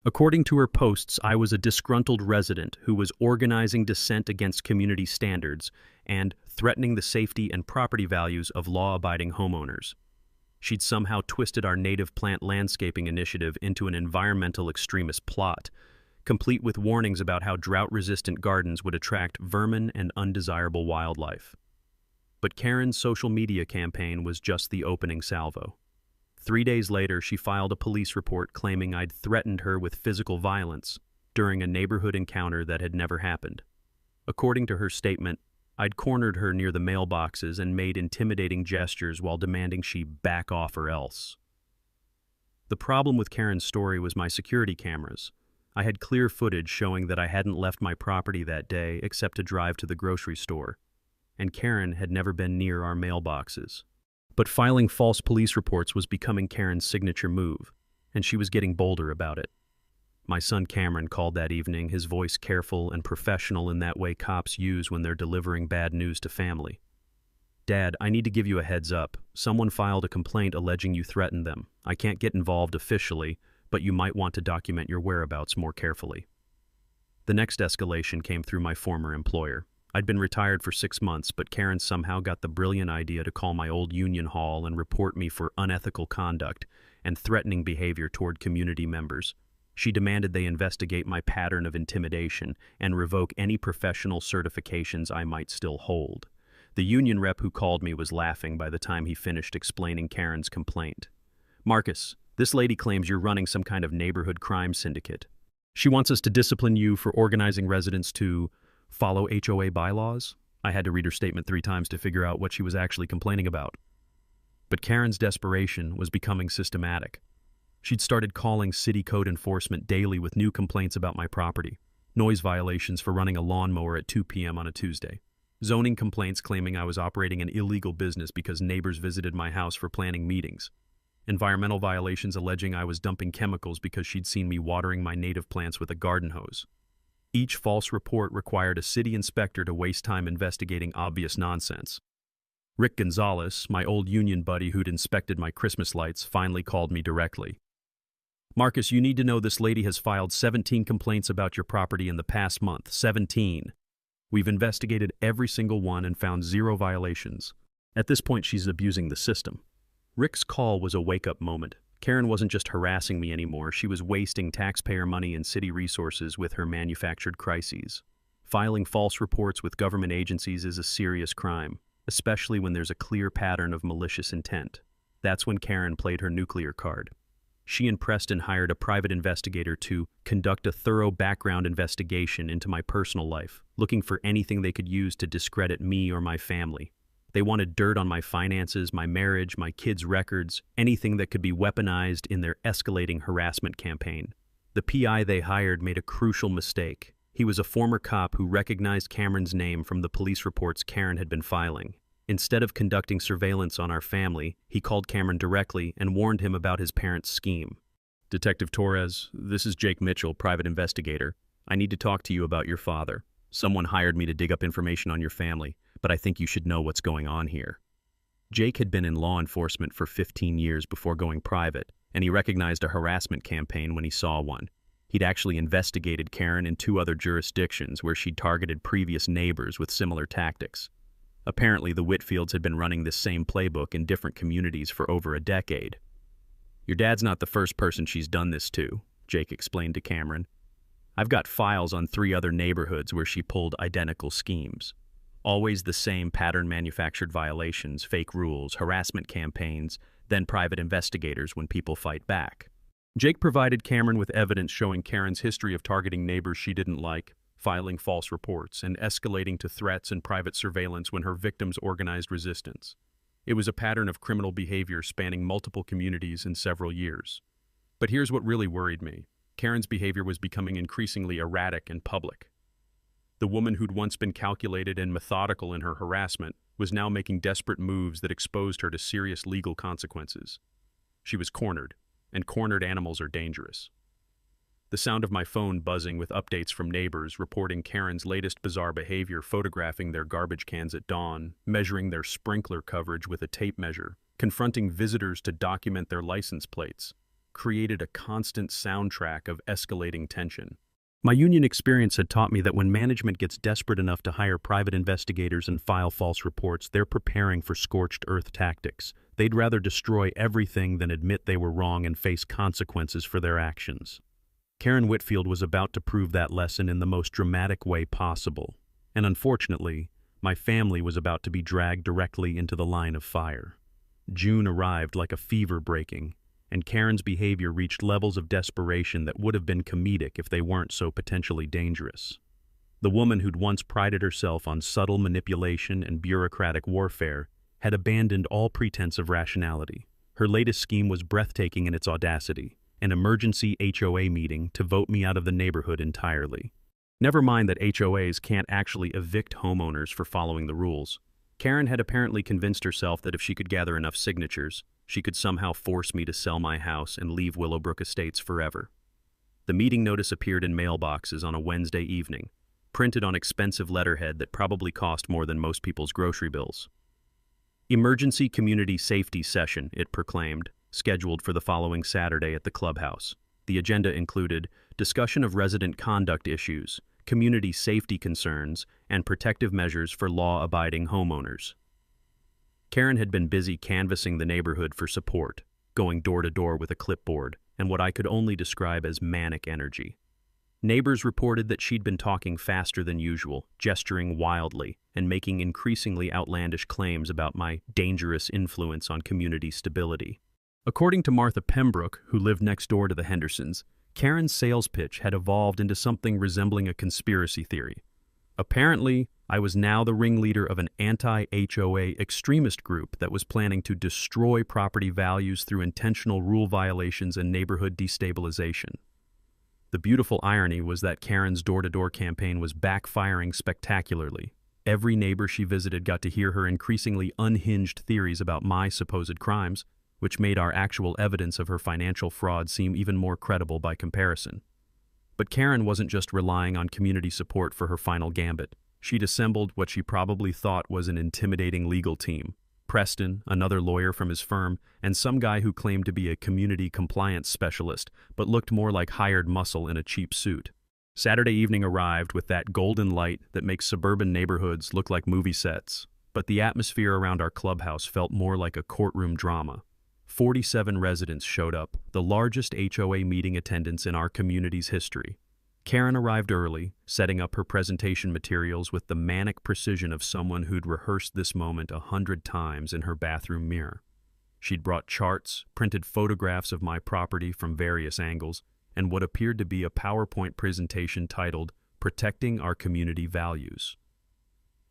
According to her posts, I was a disgruntled resident who was organizing dissent against community standards and threatening the safety and property values of law-abiding homeowners. She'd somehow twisted our native plant landscaping initiative into an environmental extremist plot, complete with warnings about how drought-resistant gardens would attract vermin and undesirable wildlife. But Karen's social media campaign was just the opening salvo. 3 days later, she filed a police report claiming I'd threatened her with physical violence during a neighborhood encounter that had never happened. According to her statement, I'd cornered her near the mailboxes and made intimidating gestures while demanding she back off or else. The problem with Karen's story was my security cameras. I had clear footage showing that I hadn't left my property that day except to drive to the grocery store, and Karen had never been near our mailboxes. But filing false police reports was becoming Karen's signature move, and she was getting bolder about it. My son Cameron called that evening, his voice careful and professional in that way cops use when they're delivering bad news to family. "Dad, I need to give you a heads up. Someone filed a complaint alleging you threatened them. I can't get involved officially, but you might want to document your whereabouts more carefully." The next escalation came through my former employer. I'd been retired for 6 months, but Karen somehow got the brilliant idea to call my old union hall and report me for unethical conduct and threatening behavior toward community members. She demanded they investigate my pattern of intimidation and revoke any professional certifications I might still hold. The union rep who called me was laughing by the time he finished explaining Karen's complaint. "Marcus, this lady claims you're running some kind of neighborhood crime syndicate. She wants us to discipline you for organizing residents to follow HOA bylaws." I had to read her statement 3 times to figure out what she was actually complaining about. But Karen's desperation was becoming systematic. She'd started calling city code enforcement daily with new complaints about my property, noise violations for running a lawnmower at 2 p.m. on a Tuesday, zoning complaints claiming I was operating an illegal business because neighbors visited my house for planning meetings, environmental violations alleging I was dumping chemicals because she'd seen me watering my native plants with a garden hose. Each false report required a city inspector to waste time investigating obvious nonsense. Rick Gonzalez, my old union buddy who'd inspected my Christmas lights, finally called me directly. "Marcus, you need to know this lady has filed 17 complaints about your property in the past month. 17. We've investigated every single one and found 0 violations. At this point, she's abusing the system." Rick's call was a wake-up moment. Karen wasn't just harassing me anymore, she was wasting taxpayer money and city resources with her manufactured crises. Filing false reports with government agencies is a serious crime, especially when there's a clear pattern of malicious intent. That's when Karen played her nuclear card. She and Preston hired a private investigator to conduct a thorough background investigation into my personal life, looking for anything they could use to discredit me or my family. They wanted dirt on my finances, my marriage, my kids' records, anything that could be weaponized in their escalating harassment campaign. The PI they hired made a crucial mistake. He was a former cop who recognized Cameron's name from the police reports Karen had been filing. Instead of conducting surveillance on our family, he called Cameron directly and warned him about his parents' scheme. "Detective Torres, this is Jake Mitchell, private investigator. I need to talk to you about your father. Someone hired me to dig up information on your family, but I think you should know what's going on here." Jake had been in law enforcement for 15 years before going private, and he recognized a harassment campaign when he saw one. He'd actually investigated Karen in 2 other jurisdictions where she'd targeted previous neighbors with similar tactics. Apparently, the Whitfields had been running this same playbook in different communities for over a decade. "Your dad's not the first person she's done this to," Jake explained to Cameron. "I've got files on 3 other neighborhoods where she pulled identical schemes. Always the same pattern-manufactured violations, fake rules, harassment campaigns, then private investigators when people fight back." Jake provided Cameron with evidence showing Karen's history of targeting neighbors she didn't like, filing false reports, and escalating to threats and private surveillance when her victims organized resistance. It was a pattern of criminal behavior spanning multiple communities in several years. But here's what really worried me. Karen's behavior was becoming increasingly erratic and public. The woman who'd once been calculated and methodical in her harassment was now making desperate moves that exposed her to serious legal consequences. She was cornered, and cornered animals are dangerous. The sound of my phone buzzing with updates from neighbors reporting Karen's latest bizarre behavior, photographing their garbage cans at dawn, measuring their sprinkler coverage with a tape measure, confronting visitors to document their license plates, created a constant soundtrack of escalating tension. My union experience had taught me that when management gets desperate enough to hire private investigators and file false reports, they're preparing for scorched earth tactics. They'd rather destroy everything than admit they were wrong and face consequences for their actions. Karen Whitfield was about to prove that lesson in the most dramatic way possible, and unfortunately, my family was about to be dragged directly into the line of fire. June arrived like a fever breaking, and Karen's behavior reached levels of desperation that would have been comedic if they weren't so potentially dangerous. The woman who'd once prided herself on subtle manipulation and bureaucratic warfare had abandoned all pretense of rationality. Her latest scheme was breathtaking in its audacity: an emergency HOA meeting to vote me out of the neighborhood entirely. Never mind that HOAs can't actually evict homeowners for following the rules. Karen had apparently convinced herself that if she could gather enough signatures, she could somehow force me to sell my house and leave Willowbrook Estates forever. The meeting notice appeared in mailboxes on a Wednesday evening, printed on expensive letterhead that probably cost more than most people's grocery bills. "Emergency Community Safety Session," it proclaimed, scheduled for the following Saturday at the clubhouse. The agenda included discussion of resident conduct issues, community safety concerns, and protective measures for law-abiding homeowners. Karen had been busy canvassing the neighborhood for support, going door to door with a clipboard, and what I could only describe as manic energy. Neighbors reported that she'd been talking faster than usual, gesturing wildly, and making increasingly outlandish claims about my dangerous influence on community stability. According to Martha Pembroke, who lived next door to the Hendersons, Karen's sales pitch had evolved into something resembling a conspiracy theory. Apparently, I was now the ringleader of an anti-HOA extremist group that was planning to destroy property values through intentional rule violations and neighborhood destabilization. The beautiful irony was that Karen's door-to-door campaign was backfiring spectacularly. Every neighbor she visited got to hear her increasingly unhinged theories about my supposed crimes, which made our actual evidence of her financial fraud seem even more credible by comparison. But Karen wasn't just relying on community support for her final gambit. She'd assembled what she probably thought was an intimidating legal team. Preston, another lawyer from his firm, and some guy who claimed to be a community compliance specialist, but looked more like hired muscle in a cheap suit. Saturday evening arrived with that golden light that makes suburban neighborhoods look like movie sets, but the atmosphere around our clubhouse felt more like a courtroom drama. 47 residents showed up, the largest HOA meeting attendance in our community's history. Karen arrived early, setting up her presentation materials with the manic precision of someone who'd rehearsed this moment 100 times in her bathroom mirror. She'd brought charts, printed photographs of my property from various angles, and what appeared to be a PowerPoint presentation titled, "Protecting Our Community Values."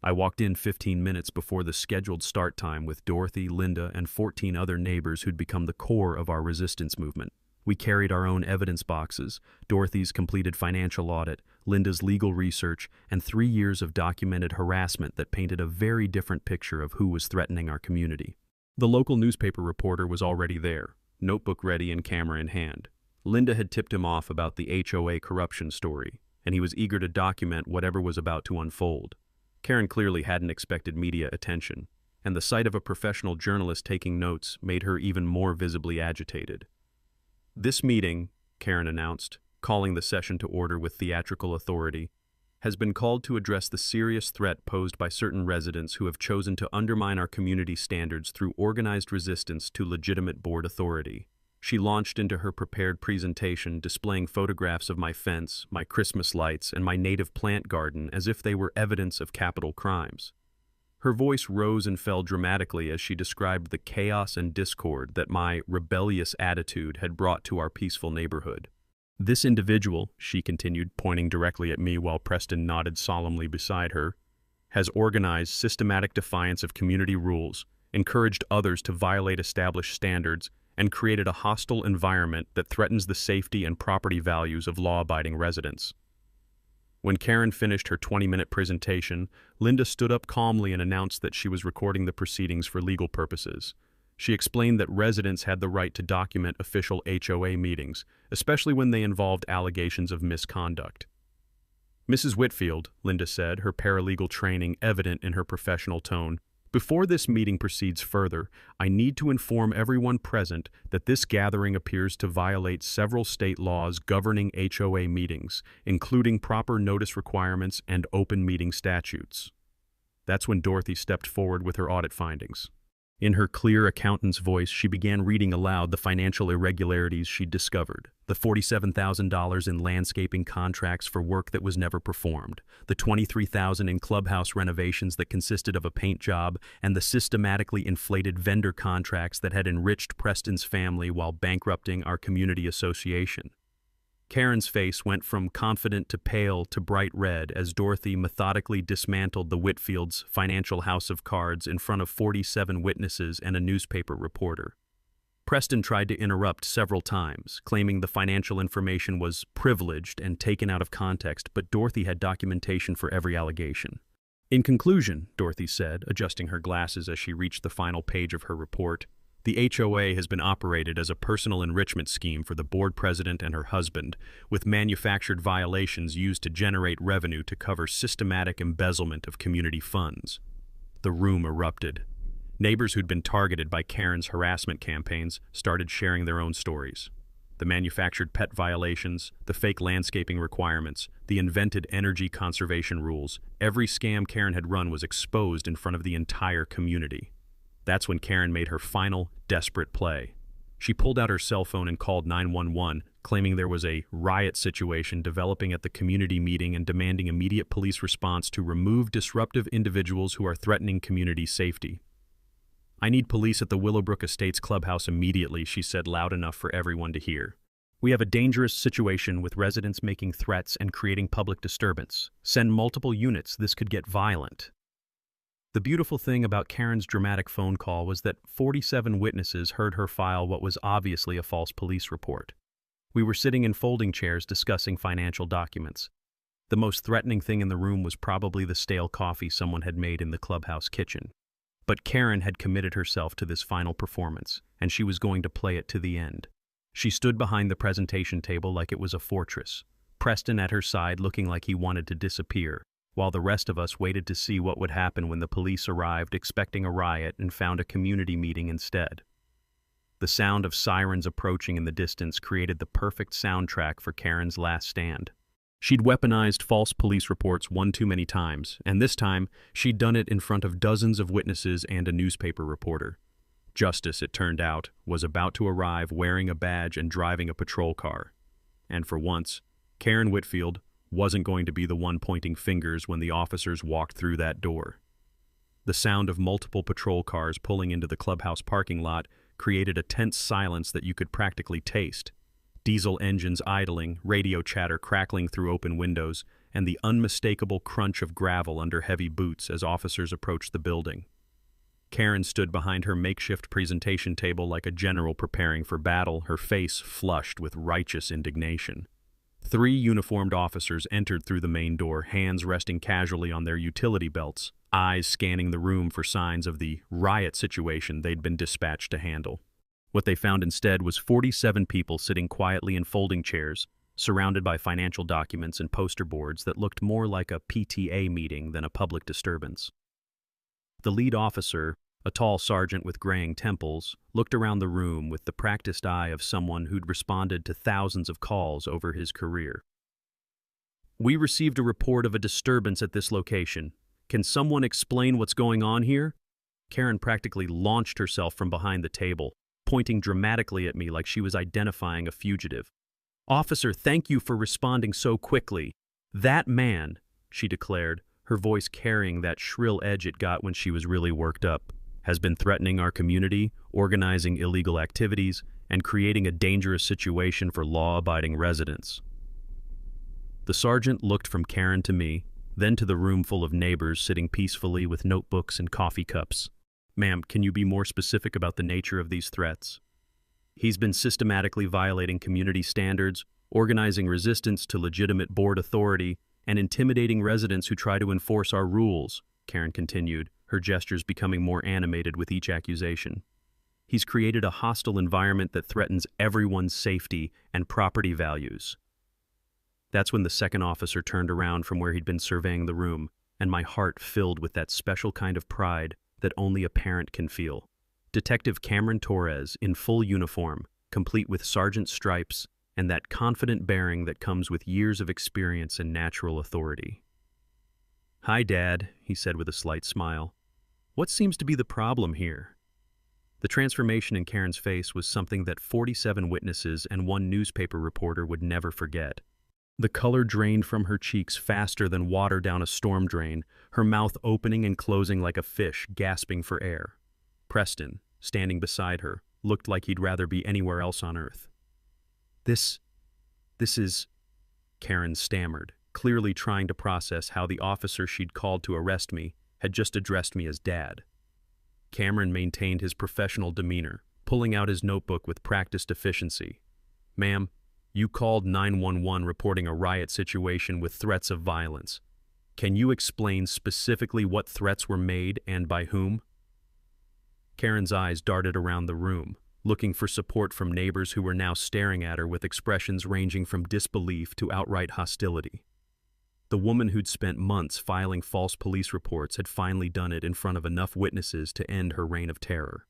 I walked in 15 minutes before the scheduled start time with Dorothy, Linda, and 14 other neighbors who'd become the core of our resistance movement. We carried our own evidence boxes, Dorothy's completed financial audit, Linda's legal research, and 3 years of documented harassment that painted a very different picture of who was threatening our community. The local newspaper reporter was already there, notebook ready and camera in hand. Linda had tipped him off about the HOA corruption story, and he was eager to document whatever was about to unfold. Karen clearly hadn't expected media attention, and the sight of a professional journalist taking notes made her even more visibly agitated. "This meeting," Karen announced, calling the session to order with theatrical authority, "has been called to address the serious threat posed by certain residents who have chosen to undermine our community standards through organized resistance to legitimate board authority." She launched into her prepared presentation, displaying photographs of my fence, my Christmas lights, and my native plant garden as if they were evidence of capital crimes. Her voice rose and fell dramatically as she described the chaos and discord that my rebellious attitude had brought to our peaceful neighborhood. "This individual," she continued, pointing directly at me while Preston nodded solemnly beside her, "has organized systematic defiance of community rules, encouraged others to violate established standards, and created a hostile environment that threatens the safety and property values of law-abiding residents." When Karen finished her 20-minute presentation, Linda stood up calmly and announced that she was recording the proceedings for legal purposes. She explained that residents had the right to document official HOA meetings, especially when they involved allegations of misconduct. "Mrs. Whitfield," Linda said, her paralegal training evident in her professional tone, "before this meeting proceeds further, I need to inform everyone present that this gathering appears to violate several state laws governing HOA meetings, including proper notice requirements and open meeting statutes." That's when Dorothy stepped forward with her audit findings. In her clear accountant's voice, she began reading aloud the financial irregularities she'd discovered. The $47,000 in landscaping contracts for work that was never performed, the $23,000 in clubhouse renovations that consisted of a paint job, and the systematically inflated vendor contracts that had enriched Preston's family while bankrupting our community association. Karen's face went from confident to pale to bright red as Dorothy methodically dismantled the Whitfields' financial house of cards in front of 47 witnesses and a newspaper reporter. Preston tried to interrupt several times, claiming the financial information was privileged and taken out of context, but Dorothy had documentation for every allegation. "In conclusion," Dorothy said, adjusting her glasses as she reached the final page of her report, "the HOA has been operated as a personal enrichment scheme for the board president and her husband, with manufactured violations used to generate revenue to cover systematic embezzlement of community funds." The room erupted. Neighbors who'd been targeted by Karen's harassment campaigns started sharing their own stories. The manufactured pet violations, the fake landscaping requirements, the invented energy conservation rules, every scam Karen had run was exposed in front of the entire community. That's when Karen made her final, desperate play. She pulled out her cell phone and called 911, claiming there was a riot situation developing at the community meeting and demanding immediate police response to remove disruptive individuals who are threatening community safety. "I need police at the Willowbrook Estates clubhouse immediately," she said loud enough for everyone to hear. We have a dangerous situation with residents making threats and creating public disturbance. Send multiple units, this could get violent. The beautiful thing about Karen's dramatic phone call was that 47 witnesses heard her file what was obviously a false police report. We were sitting in folding chairs discussing financial documents. The most threatening thing in the room was probably the stale coffee someone had made in the clubhouse kitchen. But Karen had committed herself to this final performance, and she was going to play it to the end. She stood behind the presentation table like it was a fortress, Preston at her side looking like he wanted to disappear, while the rest of us waited to see what would happen when the police arrived expecting a riot and found a community meeting instead. The sound of sirens approaching in the distance created the perfect soundtrack for Karen's last stand. She'd weaponized false police reports one too many times, and this time she'd done it in front of dozens of witnesses and a newspaper reporter. Justice, it turned out, was about to arrive wearing a badge and driving a patrol car. And for once, Karen Whitfield wasn't going to be the one pointing fingers when the officers walked through that door. The sound of multiple patrol cars pulling into the clubhouse parking lot created a tense silence that you could practically taste. Diesel engines idling, radio chatter crackling through open windows, and the unmistakable crunch of gravel under heavy boots as officers approached the building. Karen stood behind her makeshift presentation table like a general preparing for battle, her face flushed with righteous indignation. 3 uniformed officers entered through the main door, hands resting casually on their utility belts, eyes scanning the room for signs of the riot situation they'd been dispatched to handle. What they found instead was 47 people sitting quietly in folding chairs, surrounded by financial documents and poster boards that looked more like a PTA meeting than a public disturbance. The lead officer, a tall sergeant with graying temples, looked around the room with the practiced eye of someone who'd responded to thousands of calls over his career. "We received a report of a disturbance at this location. Can someone explain what's going on here?" Karen practically launched herself from behind the table, pointing dramatically at me like she was identifying a fugitive. "Officer, thank you for responding so quickly. That man," she declared, her voice carrying that shrill edge it got when she was really worked up, "has been threatening our community, organizing illegal activities, and creating a dangerous situation for law-abiding residents." The sergeant looked from Karen to me, then to the room full of neighbors sitting peacefully with notebooks and coffee cups. "Ma'am, can you be more specific about the nature of these threats?" "He's been systematically violating community standards, organizing resistance to legitimate board authority, and intimidating residents who try to enforce our rules," Karen continued, her gestures becoming more animated with each accusation. "He's created a hostile environment that threatens everyone's safety and property values." That's when the second officer turned around from where he'd been surveying the room, and my heart filled with that special kind of pride that only a parent can feel. Detective Cameron Torres, in full uniform, complete with sergeant stripes, and that confident bearing that comes with years of experience and natural authority. "Hi, Dad," he said with a slight smile. "What seems to be the problem here?" The transformation in Karen's face was something that 47 witnesses and 1 newspaper reporter would never forget. The color drained from her cheeks faster than water down a storm drain, her mouth opening and closing like a fish, gasping for air. Preston, standing beside her, looked like he'd rather be anywhere else on earth. This is," Karen stammered, clearly trying to process how the officer she'd called to arrest me had just addressed me as Dad. Cameron maintained his professional demeanor, pulling out his notebook with practiced efficiency. "Ma'am, you called 911 reporting a riot situation with threats of violence. Can you explain specifically what threats were made and by whom?" Karen's eyes darted around the room, looking for support from neighbors who were now staring at her with expressions ranging from disbelief to outright hostility. The woman who'd spent months filing false police reports had finally done it in front of enough witnesses to end her reign of terror.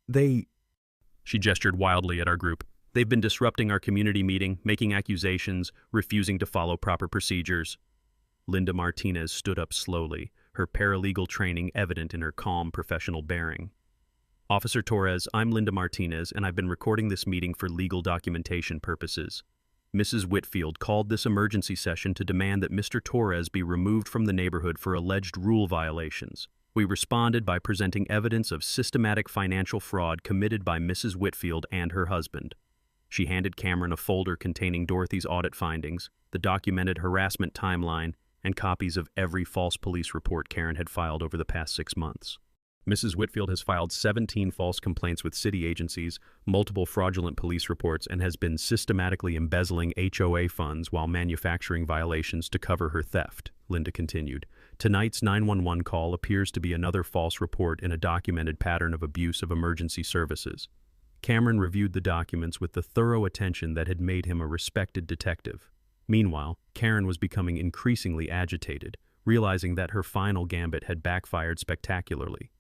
They, she gestured wildly at our group. "They've been disrupting our community meeting, making accusations, refusing to follow proper procedures." Linda Martinez stood up slowly, her paralegal training evident in her calm professional bearing. "Officer Torres, I'm Linda Martinez, and I've been recording this meeting for legal documentation purposes. Mrs. Whitfield called this emergency session to demand that Mr. Torres be removed from the neighborhood for alleged rule violations. We responded by presenting evidence of systematic financial fraud committed by Mrs. Whitfield and her husband. She handed Cameron a folder containing Dorothy's audit findings, the documented harassment timeline, and copies of every false police report Karen had filed over the past 6 months. Mrs. Whitfield has filed 17 false complaints with city agencies, multiple fraudulent police reports, and has been systematically embezzling HOA funds while manufacturing violations to cover her theft, Linda continued. Tonight's 911 call appears to be another false report in a documented pattern of abuse of emergency services. Cameron reviewed the documents with the thorough attention that had made him a respected detective. Meanwhile, Karen was becoming increasingly agitated, realizing that her final gambit had backfired spectacularly.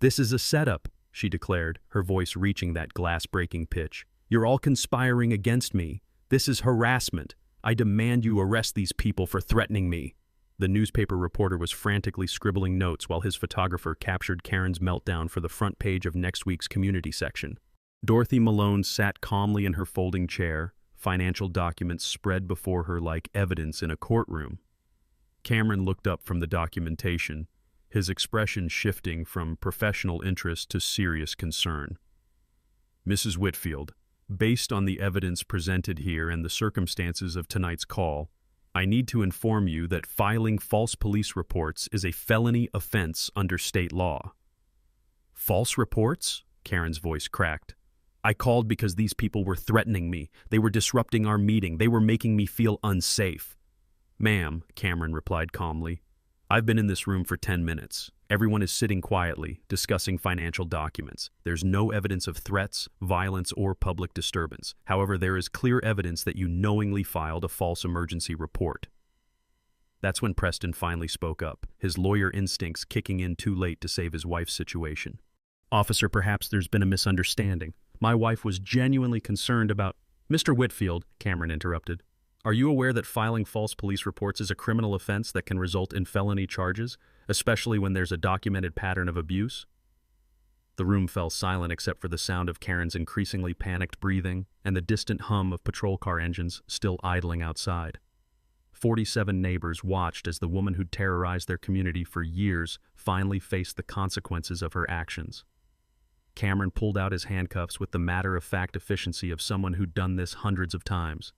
"This is a setup," she declared, her voice reaching that glass-breaking pitch. "You're all conspiring against me. This is harassment. I demand you arrest these people for threatening me." The newspaper reporter was frantically scribbling notes while his photographer captured Karen's meltdown for the front page of next week's community section. Dorothy Malone sat calmly in her folding chair, financial documents spread before her like evidence in a courtroom. Cameron looked up from the documentation, his expression shifting from professional interest to serious concern. "Mrs. Whitfield, based on the evidence presented here and the circumstances of tonight's call, I need to inform you that filing false police reports is a felony offense under state law." "False reports?" Karen's voice cracked. "I called because these people were threatening me. They were disrupting our meeting. They were making me feel unsafe." "Ma'am," Cameron replied calmly, "I've been in this room for 10 minutes. Everyone is sitting quietly, discussing financial documents. There's no evidence of threats, violence, or public disturbance. However, there is clear evidence that you knowingly filed a false emergency report." That's when Preston finally spoke up, his lawyer instincts kicking in too late to save his wife's situation. "Officer, perhaps there's been a misunderstanding. My wife was genuinely concerned about—" "Mr. Whitfield," Cameron interrupted, "are you aware that filing false police reports is a criminal offense that can result in felony charges, especially when there's a documented pattern of abuse?" The room fell silent except for the sound of Karen's increasingly panicked breathing and the distant hum of patrol car engines still idling outside. 47 neighbors watched as the woman who'd terrorized their community for years finally faced the consequences of her actions. Cameron pulled out his handcuffs with the matter-of-fact efficiency of someone who'd done this hundreds of times.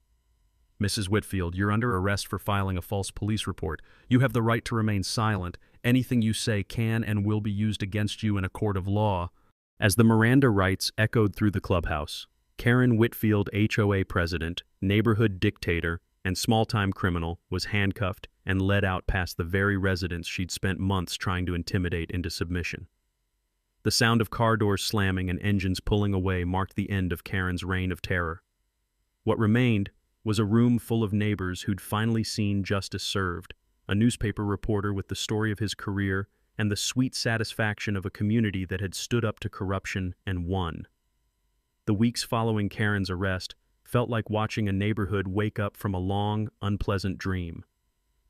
"Mrs. Whitfield, you're under arrest for filing a false police report. You have the right to remain silent. Anything you say can and will be used against you in a court of law." As the Miranda rights echoed through the clubhouse, Karen Whitfield, HOA president, neighborhood dictator, and small-time criminal, was handcuffed and led out past the very residence she'd spent months trying to intimidate into submission. The sound of car doors slamming and engines pulling away marked the end of Karen's reign of terror. What remained was a room full of neighbors who'd finally seen justice served, a newspaper reporter with the story of his career, and the sweet satisfaction of a community that had stood up to corruption and won. The weeks following Karen's arrest felt like watching a neighborhood wake up from a long, unpleasant dream.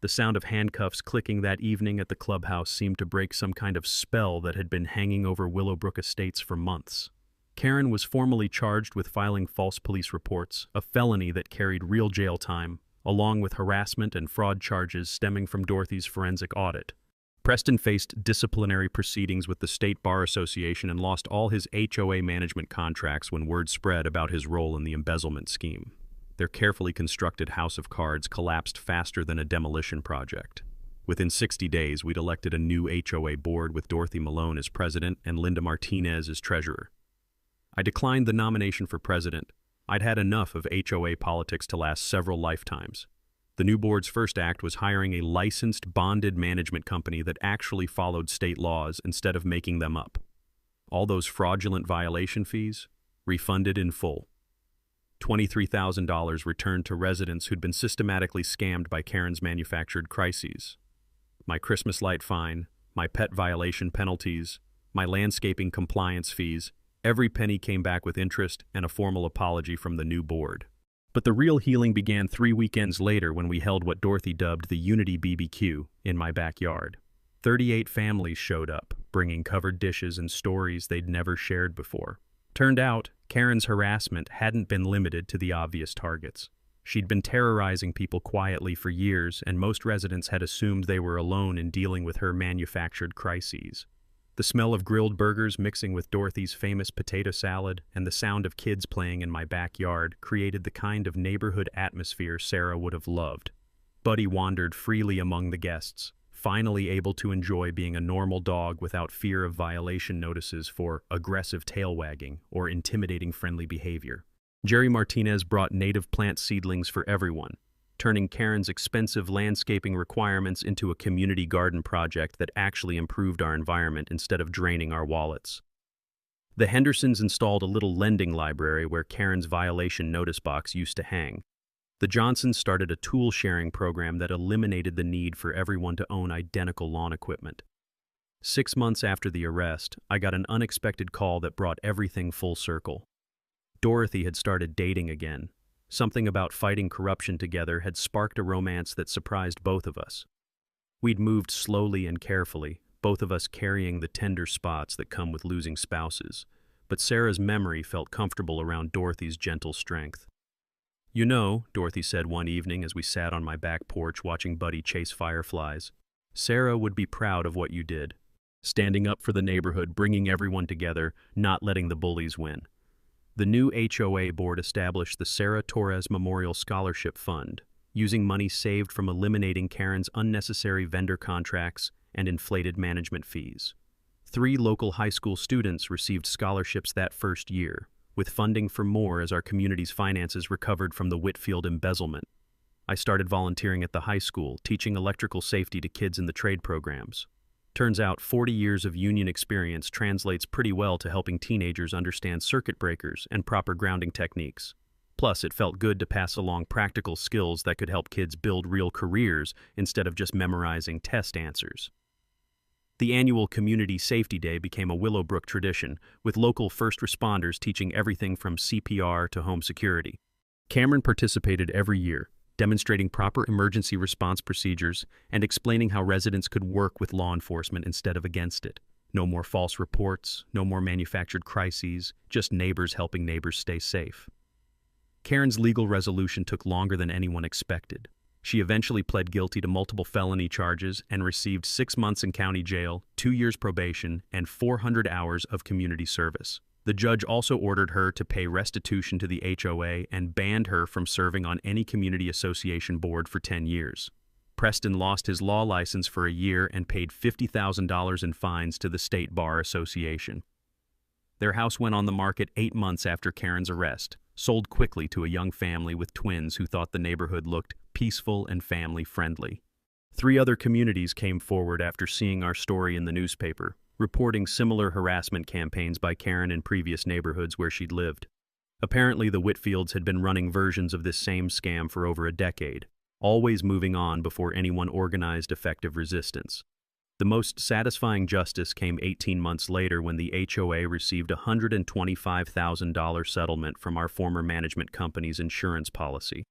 The sound of handcuffs clicking that evening at the clubhouse seemed to break some kind of spell that had been hanging over Willowbrook Estates for months. Karen was formally charged with filing false police reports, a felony that carried real jail time, along with harassment and fraud charges stemming from Dorothy's forensic audit. Preston faced disciplinary proceedings with the State Bar Association and lost all his HOA management contracts when word spread about his role in the embezzlement scheme. Their carefully constructed house of cards collapsed faster than a demolition project. Within 60 days, we'd elected a new HOA board with Dorothy Malone as president and Linda Martinez as treasurer. I declined the nomination for president. I'd had enough of HOA politics to last several lifetimes. The new board's first act was hiring a licensed, bonded management company that actually followed state laws instead of making them up. All those fraudulent violation fees, refunded in full. $23,000 returned to residents who'd been systematically scammed by Karen's manufactured crises. My Christmas light fine, my pet violation penalties, my landscaping compliance fees, every penny came back with interest and a formal apology from the new board. But the real healing began 3 weekends later when we held what Dorothy dubbed the Unity BBQ in my backyard. 38 families showed up, bringing covered dishes and stories they'd never shared before. Turned out, Karen's harassment hadn't been limited to the obvious targets. She'd been terrorizing people quietly for years, and most residents had assumed they were alone in dealing with her manufactured crises. The smell of grilled burgers mixing with Dorothy's famous potato salad and the sound of kids playing in my backyard created the kind of neighborhood atmosphere Sarah would have loved. Buddy wandered freely among the guests, finally able to enjoy being a normal dog without fear of violation notices for aggressive tail wagging or intimidating friendly behavior. Jerry Martinez brought native plant seedlings for everyone, turning Karen's expensive landscaping requirements into a community garden project that actually improved our environment instead of draining our wallets. The Hendersons installed a little lending library where Karen's violation notice box used to hang. The Johnsons started a tool-sharing program that eliminated the need for everyone to own identical lawn equipment. 6 months after the arrest, I got an unexpected call that brought everything full circle. Dorothy had started dating again. Something about fighting corruption together had sparked a romance that surprised both of us. We'd moved slowly and carefully, both of us carrying the tender spots that come with losing spouses, but Sarah's memory felt comfortable around Dorothy's gentle strength. "You know," Dorothy said one evening as we sat on my back porch watching Buddy chase fireflies, "Sarah would be proud of what you did. Standing up for the neighborhood, bringing everyone together, not letting the bullies win." The new HOA board established the Sarah Torres Memorial Scholarship Fund, using money saved from eliminating Karen's unnecessary vendor contracts and inflated management fees. 3 local high school students received scholarships that first year, with funding for more as our community's finances recovered from the Whitfield embezzlement. I started volunteering at the high school, teaching electrical safety to kids in the trade programs. Turns out 40 years of union experience translates pretty well to helping teenagers understand circuit breakers and proper grounding techniques. Plus, it felt good to pass along practical skills that could help kids build real careers instead of just memorizing test answers. The annual Community Safety Day became a Willowbrook tradition, with local first responders teaching everything from CPR to home security. Cameron participated every year, demonstrating proper emergency response procedures and explaining how residents could work with law enforcement instead of against it. No more false reports, no more manufactured crises, just neighbors helping neighbors stay safe. Karen's legal resolution took longer than anyone expected. She eventually pled guilty to multiple felony charges and received 6 months in county jail, 2 years probation, and 400 hours of community service. The judge also ordered her to pay restitution to the HOA and banned her from serving on any community association board for 10 years. Preston lost his law license for a year and paid $50,000 in fines to the State Bar Association. Their house went on the market 8 months after Karen's arrest, sold quickly to a young family with twins who thought the neighborhood looked peaceful and family-friendly. 3 other communities came forward after seeing our story in the newspaper, reporting similar harassment campaigns by Karen in previous neighborhoods where she'd lived. Apparently, the Whitfields had been running versions of this same scam for over a decade, always moving on before anyone organized effective resistance. The most satisfying justice came 18 months later when the HOA received a $125,000 settlement from our former management company's insurance policy.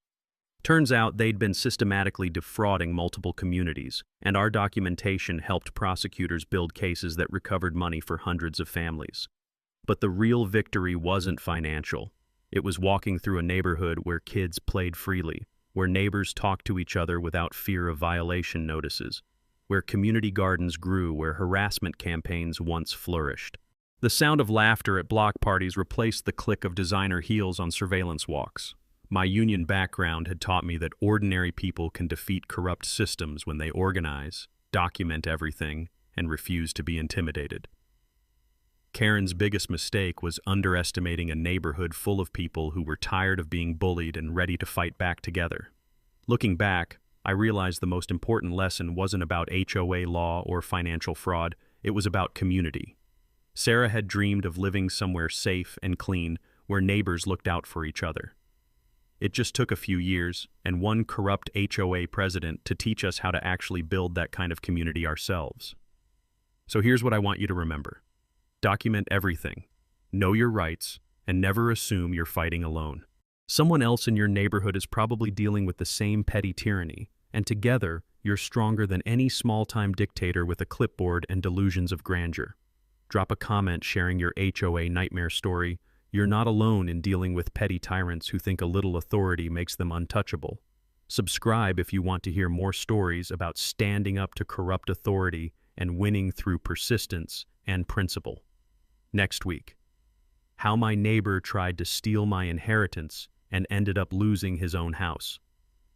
Turns out they'd been systematically defrauding multiple communities, and our documentation helped prosecutors build cases that recovered money for hundreds of families. But the real victory wasn't financial. It was walking through a neighborhood where kids played freely, where neighbors talked to each other without fear of violation notices, where community gardens grew, where harassment campaigns once flourished. The sound of laughter at block parties replaced the click of designer heels on surveillance walks. My union background had taught me that ordinary people can defeat corrupt systems when they organize, document everything, and refuse to be intimidated. Karen's biggest mistake was underestimating a neighborhood full of people who were tired of being bullied and ready to fight back together. Looking back, I realized the most important lesson wasn't about HOA law or financial fraud, it was about community. Sarah had dreamed of living somewhere safe and clean, where neighbors looked out for each other. It just took a few years and one corrupt HOA president to teach us how to actually build that kind of community ourselves. So here's what I want you to remember. Document everything, know your rights, and never assume you're fighting alone. Someone else in your neighborhood is probably dealing with the same petty tyranny, and together, you're stronger than any small-time dictator with a clipboard and delusions of grandeur. Drop a comment sharing your HOA nightmare story. You're not alone in dealing with petty tyrants who think a little authority makes them untouchable. Subscribe if you want to hear more stories about standing up to corrupt authority and winning through persistence and principle. Next week, how my neighbor tried to steal my inheritance and ended up losing his own house.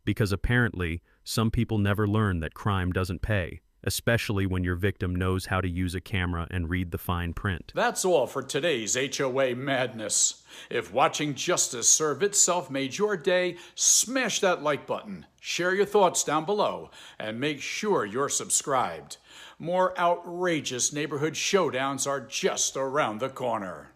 Because apparently, some people never learn that crime doesn't pay, especially when your victim knows how to use a camera and read the fine print. That's all for today's HOA Madness. If watching justice serve itself made your day, smash that like button, share your thoughts down below, and make sure you're subscribed. More outrageous neighborhood showdowns are just around the corner.